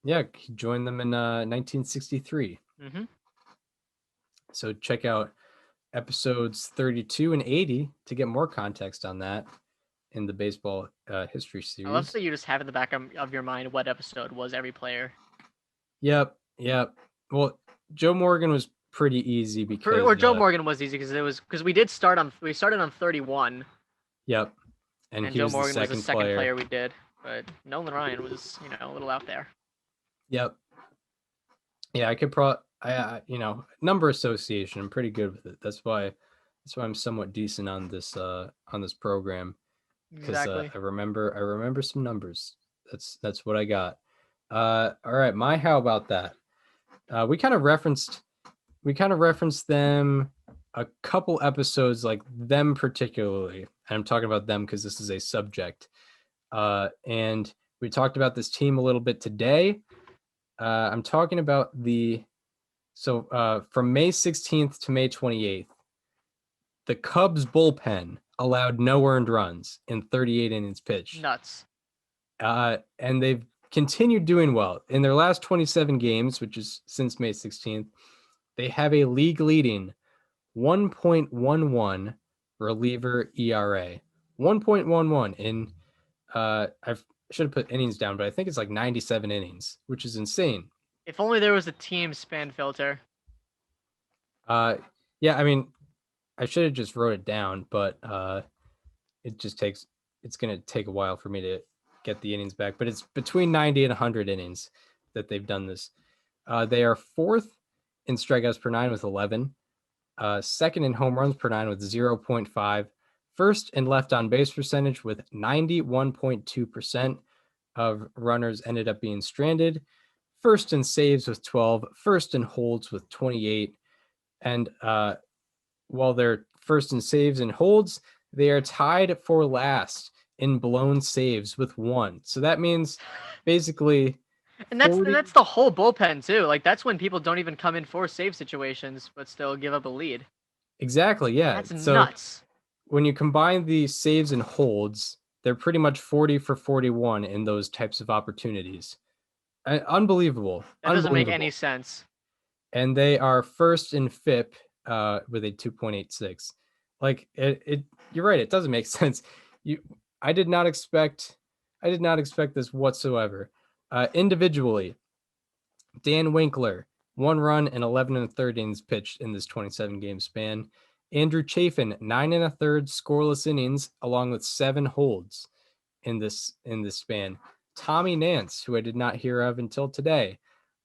Yeah, he joined them in 1963. Mm-hmm. So check out episodes 32 and 80 to get more context on that in the baseball history series. I love that you just have in the back of your mind what episode was every player. Yep. Well, Joe Morgan was pretty easy because Joe Morgan was easy because we started on 31. Yep. And he Joe was Morgan the was the second player. player we did, but Nolan Ryan was a little out there. Yep. Yeah, I could number association. I'm pretty good with it. That's why I'm somewhat decent on this program. Exactly. I remember some numbers. That's what I got. All right, how about that? We kind of referenced them a couple episodes, like them particularly. And I'm talking about them because this is a subject. And we talked about this team a little bit today. I'm talking about from May 16th to May 28th, the Cubs bullpen allowed no earned runs in 38 innings pitched. Nuts. And they've continued doing well. In their last 27 games, which is since May 16th, they have a league-leading 1.11 reliever ERA. 1.11 in I should have put innings down, but I think it's like 97 innings, which is insane. If only there was a team span filter. Yeah, I mean, I should have just wrote it down, but it's going to take a while for me to get the innings back, but it's between 90 and 100 innings that they've done this. They are fourth in strikeouts per nine with 11, second in home runs per nine with 0.5, first in left on base percentage with 91.2% of runners ended up being stranded, first in saves with 12, first in holds with 28, and while they're first in saves and holds, they are tied for last in blown saves with 1. So that means basically, and that's the whole bullpen too. Like that's when people don't even come in for save situations, but still give up a lead. Exactly. Yeah. That's nuts. When you combine the saves and holds, they're pretty much 40 for 41 in those types of opportunities. Unbelievable. That doesn't make any sense. And they are first in FIP with a 2.86. Like you're right. It doesn't make sense. I did not expect this whatsoever. Individually, Dan Winkler, 1 run and 11 1/3 innings pitched in this 27 game span. Andrew Chafin, 9 1/3 scoreless innings, along with 7 holds in this span. Tommy Nance, who I did not hear of until today,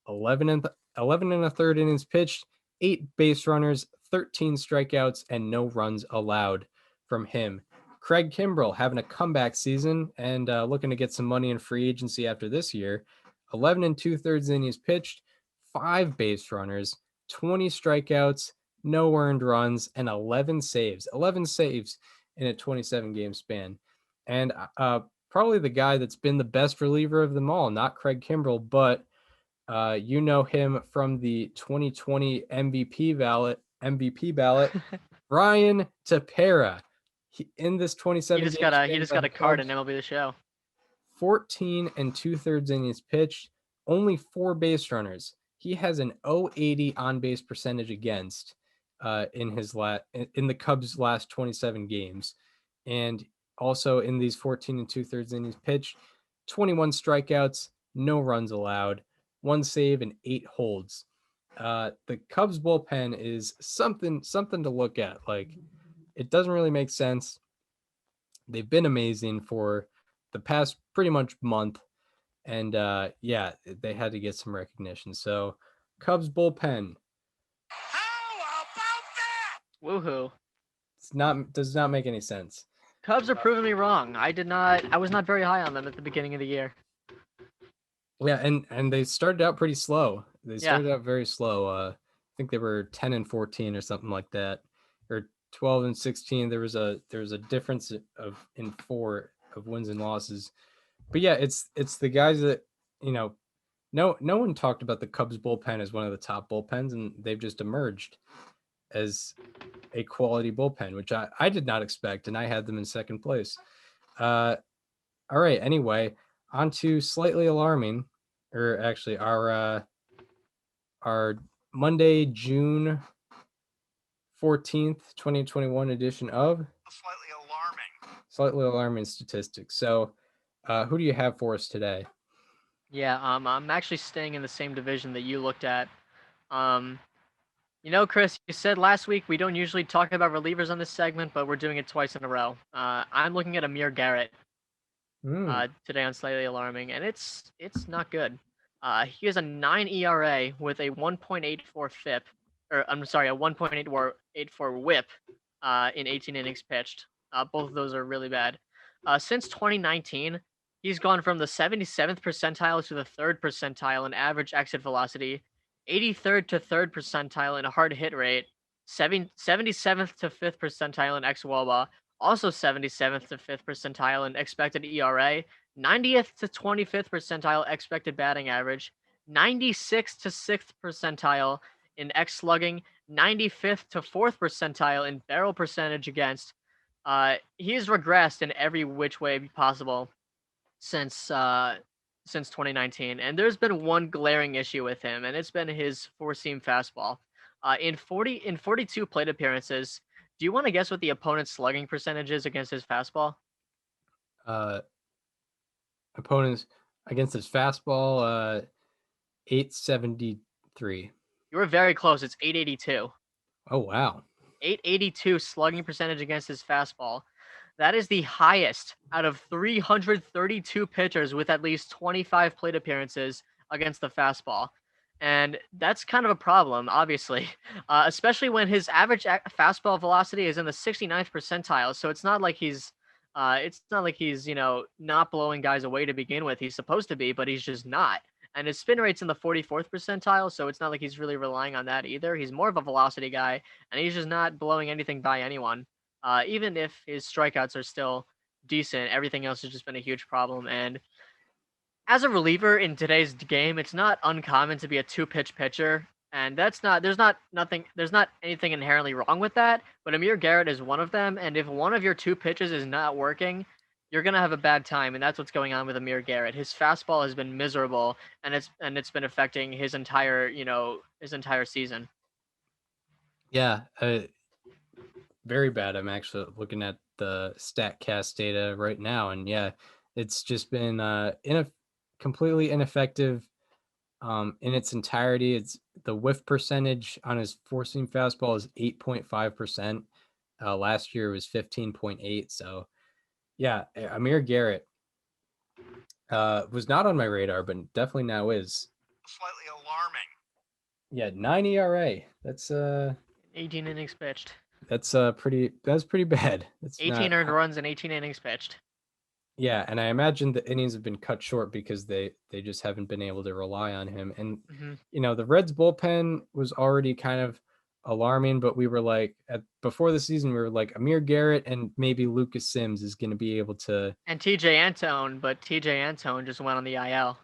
11 1/3 innings pitched, 8 base runners, 13 strikeouts, and no runs allowed from him. Craig Kimbrell having a comeback season and looking to get some money in free agency after this year. 11 2/3 innings pitched, 5 base runners, 20 strikeouts, no earned runs, and 11 saves. 11 saves in a 27 game span. And probably the guy that's been the best reliever of them all, not Craig Kimbrell, but you know him from the 2020 MVP ballot, Ryan Tepera. In this 27 he just got a card in MLB The Show. 14 2/3 innings pitched, only 4 base runners. He has an 0.80 on base percentage against in the Cubs' last 27 games, and also in these 14 2/3 innings pitched, 21 strikeouts, no runs allowed, 1 save and 8 holds. The Cubs bullpen is something to look at. Like, it doesn't really make sense. They've been amazing for the past pretty much month. And yeah, they had to get some recognition. So Cubs bullpen. How Woohoo. Does not make any sense. Cubs are proving me wrong. I was not very high on them at the beginning of the year. Yeah, and they started out pretty slow. They Yeah. started out very slow. I think they were 10-14 or something like that, or 12-16. There was a difference in 4 of wins and losses. But yeah, it's the guys that no one talked about the Cubs bullpen as one of the top bullpens, and they've just emerged as a quality bullpen, which I did not expect, and I had them in second place. All right. Anyway, on to slightly alarming, or actually our Monday, June 14th, 2021 edition of Slightly Alarming Statistics. So, who do you have for us today? Yeah, I'm actually staying in the same division that you looked at. Chris, you said last week we don't usually talk about relievers on this segment, but we're doing it twice in a row. I'm looking at Amir Garrett today on Slightly Alarming, and it's not good. He has a 9 ERA with a 1.84 FIP, or I'm sorry, a 1.84 WHIP in 18 innings pitched. Both of those are really bad. Since 2019, he's gone from the 77th percentile to the 3rd percentile in average exit velocity, 83rd to 3rd percentile in a hard hit rate, 77th to 5th percentile in xWOBA, also 77th to 5th percentile in expected ERA, 90th to 25th percentile expected batting average, 96th to 6th percentile in X slugging, 95th to 4th percentile in barrel percentage against. He's regressed in every which way possible since 2019, and there's been one glaring issue with him, and it's been his four-seam fastball. In 42 plate appearances, do you want to guess what the opponent's slugging percentage is against his fastball? Opponents against his fastball, 873. You were very close. It's 882. Oh wow. 882 slugging percentage against his fastball. That is the highest out of 332 pitchers with at least 25 plate appearances against the fastball. And that's kind of a problem, obviously, especially when his average fastball velocity is in the 69th percentile. So it's not like he's not blowing guys away to begin with. He's supposed to be, but he's just not. And his spin rate's in the 44th percentile, so it's not like he's really relying on that either. He's more of a velocity guy, and he's just not blowing anything by anyone. Even if his strikeouts are still decent, everything else has just been a huge problem. And as a reliever in today's game, it's not uncommon to be a two-pitch pitcher, and there's not anything inherently wrong with that. But Amir Garrett is one of them, and if one of your two pitches is not working, you're gonna have a bad time, and that's what's going on with Amir Garrett. His fastball has been miserable, and it's been affecting his entire season. Yeah, very bad. I'm actually looking at the StatCast data right now, and yeah, it's just been completely ineffective in its entirety. It's the whiff percentage on his four-seam fastball is 8.5%. Last year was 15.8. So yeah, Amir Garrett was not on my radar, but definitely now is. Slightly alarming. Yeah, 9 ERA. That's 18 innings pitched. That's pretty bad. That's 18 earned runs and 18 innings pitched. Yeah, and I imagine the innings have been cut short because they just haven't been able to rely on him. And the Reds bullpen was already kind of alarming, but we were like before the season, we were like Amir Garrett and maybe Lucas Sims is going to be able to. And TJ Antone, but TJ Antone just went on the IL.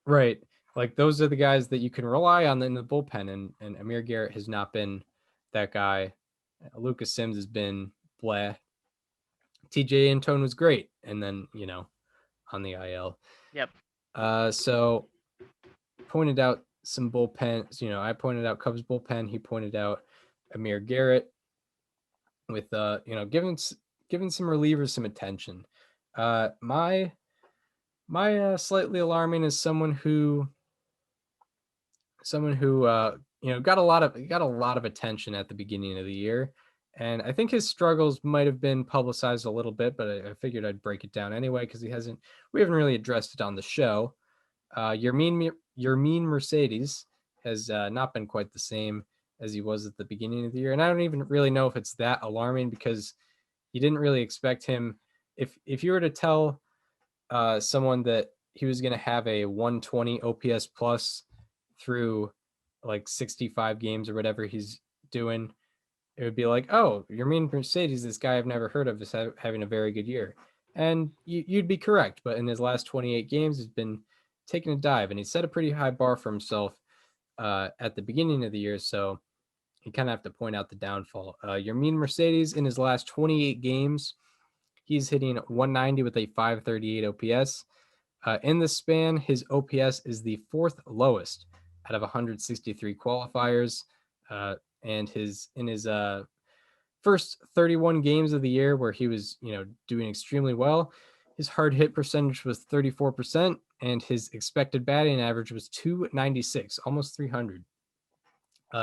Right, like those are the guys that you can rely on in the bullpen, and Amir Garrett has not been that guy. Lucas Sims has been blah. TJ Antone was great, and then on the IL. Yep. So pointed out some bullpens. I pointed out Cubs bullpen. He pointed out Amir Garrett with giving some relievers some attention. My slightly alarming is someone who got a lot of attention at the beginning of the year. And I think his struggles might have been publicized a little bit, but I figured I'd break it down anyway because we haven't really addressed it on the show. Your mean Mercedes has not been quite the same as he was at the beginning of the year. And I don't even really know if it's that alarming because you didn't really expect him. If you were to tell someone that he was going to have a 120 OPS plus through like 65 games or whatever he's doing, it would be like, oh, Yermin Mercedes, this guy I've never heard of, is having a very good year. And you'd be correct. But in his last 28 games, he's been taking a dive, and he set a pretty high bar for himself at the beginning of the year. So you kind of have to point out the downfall. Yermin Mercedes, in his last 28 games, he's hitting 190 with a 538 OPS. In the span, his OPS is the fourth lowest out of 163 qualifiers. And in his first 31 games of the year where he was, doing extremely well, his hard hit percentage was 34%, and his expected batting average was 296, almost 300.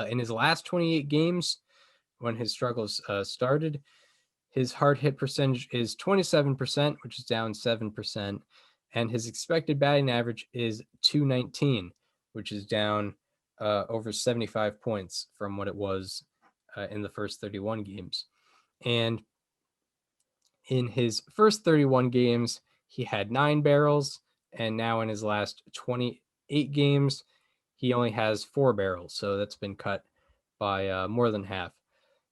In his last 28 games, when his struggles started, his hard hit percentage is 27%, which is down 7%, and his expected batting average is 219, which is down over 75 points from what it was in the first 31 games. And in his first 31 games, he had 9 barrels, and now in his last 28 games, he only has 4 barrels. So that's been cut by more than half.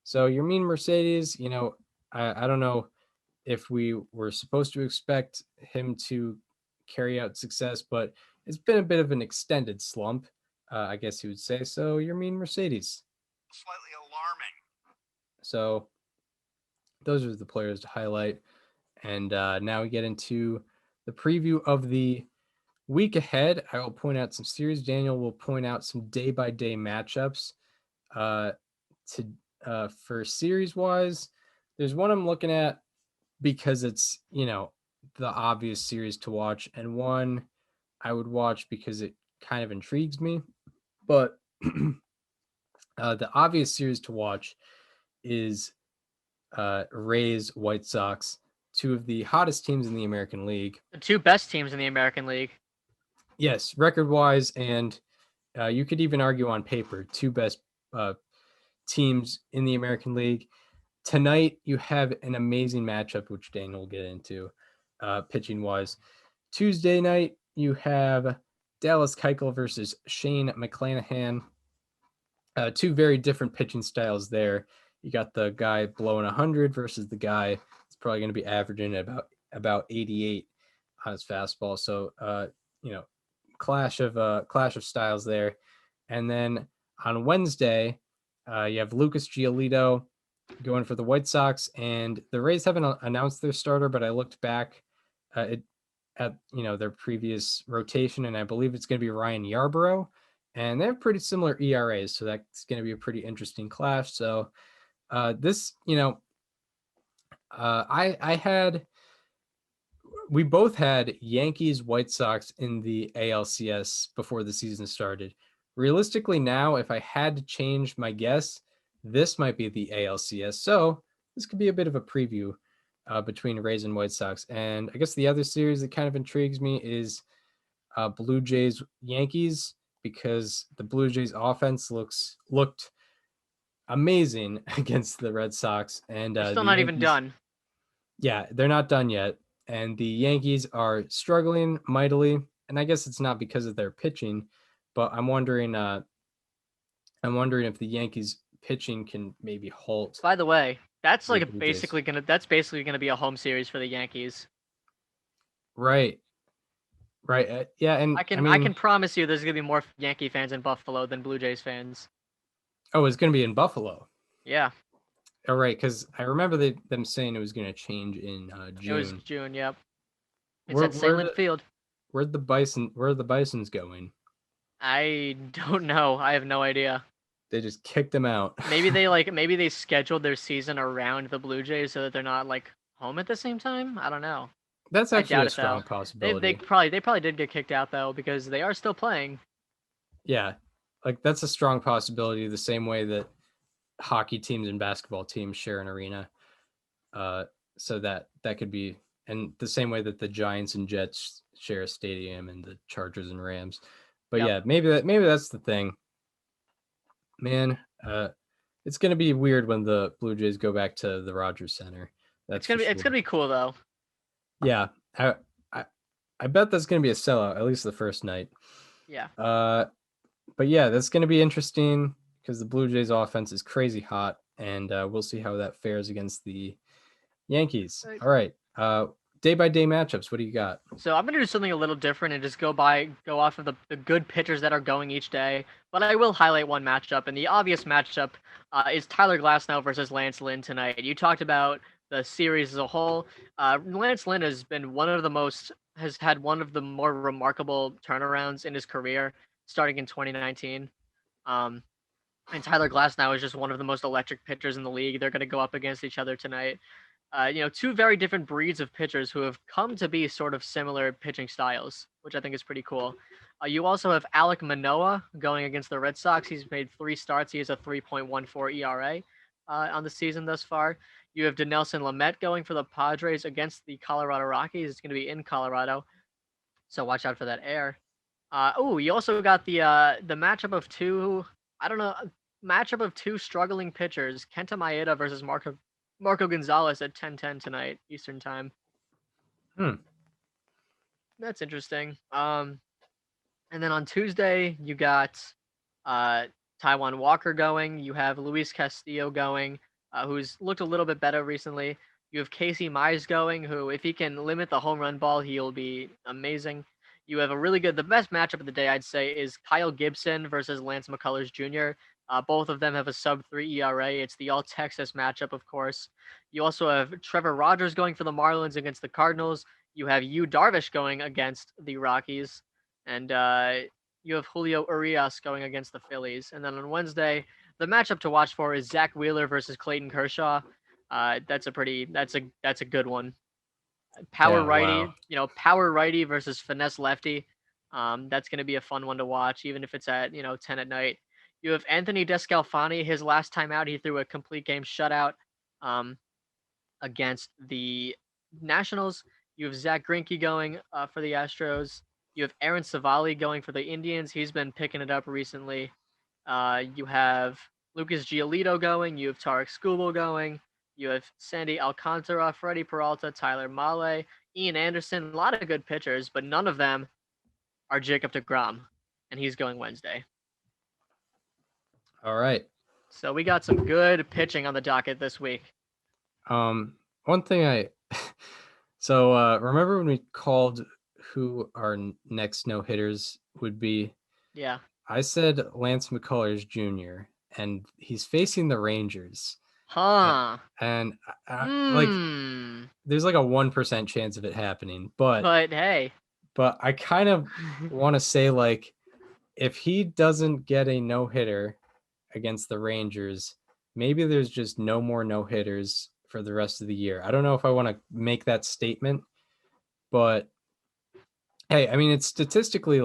So Yermin Mercedes, I don't know if we were supposed to expect him to carry out success, but it's been a bit of an extended slump, I guess you would say. So Yermin Mercedes. Slightly alarming. So those are the players to highlight. And now we get into the preview of the week ahead. I will point out some series. Daniel will point out some day-by-day matchups. For series-wise, there's one I'm looking at because it's, the obvious series to watch, and one I would watch because it kind of intrigues me. But the obvious series to watch is Rays, White Sox, two of the hottest teams in the American League. The two best teams in the American League. Yes, record-wise, and you could even argue on paper, two best teams in the American League. Tonight, you have an amazing matchup, which Daniel will get into, pitching-wise. Tuesday night, you have Dallas Keuchel versus Shane McClanahan. Two very different pitching styles there. You got the guy blowing 100 versus the guy that's probably going to be averaging about 88 on his fastball. So, clash of styles there. And then on Wednesday, you have Lucas Giolito going for the White Sox, and the Rays haven't announced their starter, but I looked back at their previous rotation, and I believe it's going to be Ryan Yarbrough, and they have pretty similar ERAs, so that's going to be a pretty interesting clash. So we both had Yankees, White Sox in the ALCS before the season started. Realistically, now, if I had to change my guess, this might be the ALCS. So this could be a bit of a preview between Rays and White Sox. And I guess the other series that kind of intrigues me is Blue Jays, Yankees, because the Blue Jays offense looked amazing against the Red Sox. And They're still the not Yankees, even done. Yeah, they're not done yet. And the Yankees are struggling mightily. And I guess it's not because of their pitching, but I'm wondering if the Yankees pitching can maybe halt. By the way, that's the Blue Jays. basically gonna be a home series for the Yankees. Right. Yeah, and I can promise you there's gonna be more Yankee fans in Buffalo than Blue Jays fans. Oh, it's going to be in Buffalo. Yeah. Oh, right, because I remember them saying it was going to change in June. It was June. Yep. It's Where- at Salem Field. Where are the Bisons going? I don't know. I have no idea. They just kicked them out. Maybe they scheduled their season around the Blue Jays so that they're not like home at the same time. I don't know. That's I actually doubt a it, strong though. possibility. They probably did get kicked out though because they are still playing. Yeah, like that's a strong possibility. The same way that hockey teams and basketball teams share an arena, so that could be, and the same way that the Giants and Jets share a stadium, and the Chargers and Rams. But Yep. yeah, maybe that's the thing. Man, it's gonna be weird when the Blue Jays go back to the Rogers Center. That's It's gonna be cool though. Yeah, I I bet that's gonna be a sellout, at least the first night. Yeah. But yeah, that's gonna be interesting because the Blue Jays offense is crazy hot, and we'll see how that fares against the Yankees. Right. All right, day by day matchups. What do you got? So I'm gonna do something a little different and just go off of the good pitchers that are going each day. But I will highlight one matchup, and the obvious matchup is Tyler Glasnow versus Lance Lynn tonight. You talked about the series as a whole. Lance Lynn has had one of the more remarkable turnarounds in his career, starting in 2019. Um, and Tyler Glasnow is just one of the most electric pitchers in the league. They're going to go up against each other tonight. Two very different breeds of pitchers who have come to be sort of similar pitching styles, which I think is pretty cool. You also have Alek Manoah going against the Red Sox. He's made 3 starts. He has a 3.14 ERA on the season thus far. You have Dinelson Lamet going for the Padres against the Colorado Rockies. It's going to be in Colorado, so watch out for that air. You also got the matchup of two struggling pitchers, Kenta Maeda versus Marco Gonzalez at 10:10 tonight Eastern time. That's interesting. And then on Tuesday you got Taiwan Walker going. You have Luis Castillo going, who's looked a little bit better recently. You have Casey Mize going, who, if he can limit the home run ball, he'll be amazing. You have the best matchup of the day, I'd say, is Kyle Gibson versus Lance McCullers Jr. Both of them have a sub-3 ERA. It's the all-Texas matchup, of course. You also have Trevor Rogers going for the Marlins against the Cardinals. You have Yu Darvish going against the Rockies. And you have Julio Urias going against the Phillies. And then on Wednesday, the matchup to watch for is Zach Wheeler versus Clayton Kershaw. That's a good one. Power righty versus finesse lefty. That's going to be a fun one to watch, even if it's at 10 at night. You have Anthony Descalfani. His last time out, he threw a complete game shutout against the Nationals. You have Zach Greinke going for the Astros. You have Aaron Savali going for the Indians. He's been picking it up recently. You have Lucas Giolito going. You have Tarek Skubal going. You have Sandy Alcantara, Freddie Peralta, Tyler Mahle, Ian Anderson. A lot of good pitchers, but none of them are Jacob deGrom, and he's going Wednesday. All right. So we got some good pitching on the docket this week. One thing so remember when we called who our next no-hitters would be? Yeah. I said Lance McCullers Jr., and he's facing the Rangers. Huh. And there's like a 1% chance of it happening, but hey. But I kind of want to say, like, if he doesn't get a no-hitter against the Rangers, maybe there's just no more no-hitters for the rest of the year. I don't know if I want to make that statement, but hey, I mean, it's statistically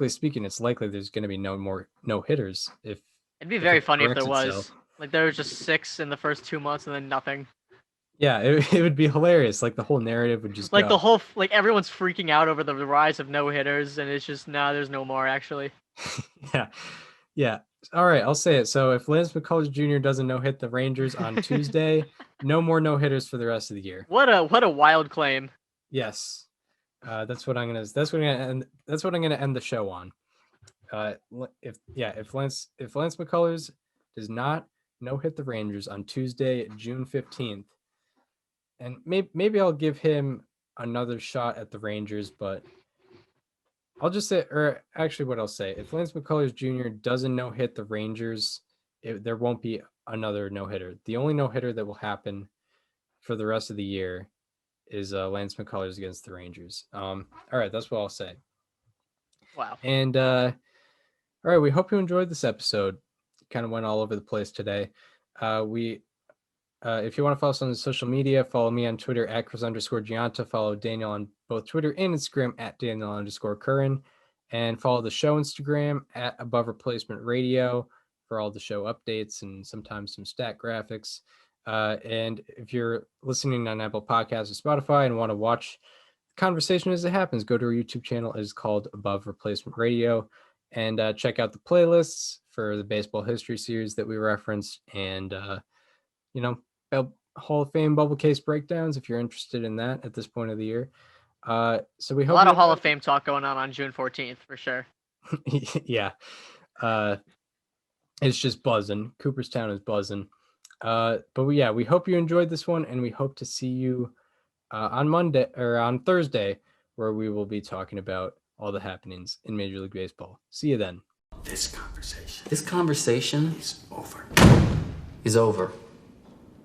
speaking, it's likely there's going to be no more no-hitters. It'd be very funny if there was. Itself. Like, there was just 6 in the first 2 months and then nothing. Yeah, it would be hilarious. Like, the whole narrative would just like go. Everyone's freaking out over the rise of no-hitters, and it's just, there's no more, actually. Yeah. All right, I'll say it. So if Lance McCullers Jr. doesn't no-hit the Rangers on Tuesday, no more no-hitters for the rest of the year. What a wild claim. Yes. That's what I'm gonna end the show on. If Lance McCullers does not no-hit the Rangers on Tuesday, June 15th, and maybe I'll give him another shot at the Rangers, but I'll just say, or actually what I'll say, if Lance McCullers Jr. doesn't no-hit the Rangers, there won't be another no-hitter. The only no-hitter that will happen for the rest of the year is Lance McCullers against the Rangers. All right, that's what I'll say. Wow. And all right, we hope you enjoyed this episode. Kind of went all over the place today. If you want to follow us on the social media, follow me on Twitter at Chris_Gianta. Follow Daniel on both Twitter and Instagram at Daniel_Curran. And follow the show Instagram at Above Replacement Radio for all the show updates and sometimes some stat graphics. And if you're listening on Apple Podcasts or Spotify and want to watch the conversation as it happens, go to our YouTube channel. It is called Above Replacement Radio. and check out the playlists for the baseball history series that we referenced, and Hall of Fame bubble case breakdowns if you're interested in that at this point of the year. So we A hope lot you of Hall of Fame talk going on June 14th for sure. yeah. It's just buzzing. Cooperstown is buzzing. But we hope you enjoyed this one, and we hope to see you on Monday or on Thursday, where we will be talking about all the happenings in Major League Baseball. See you then. This conversation is over.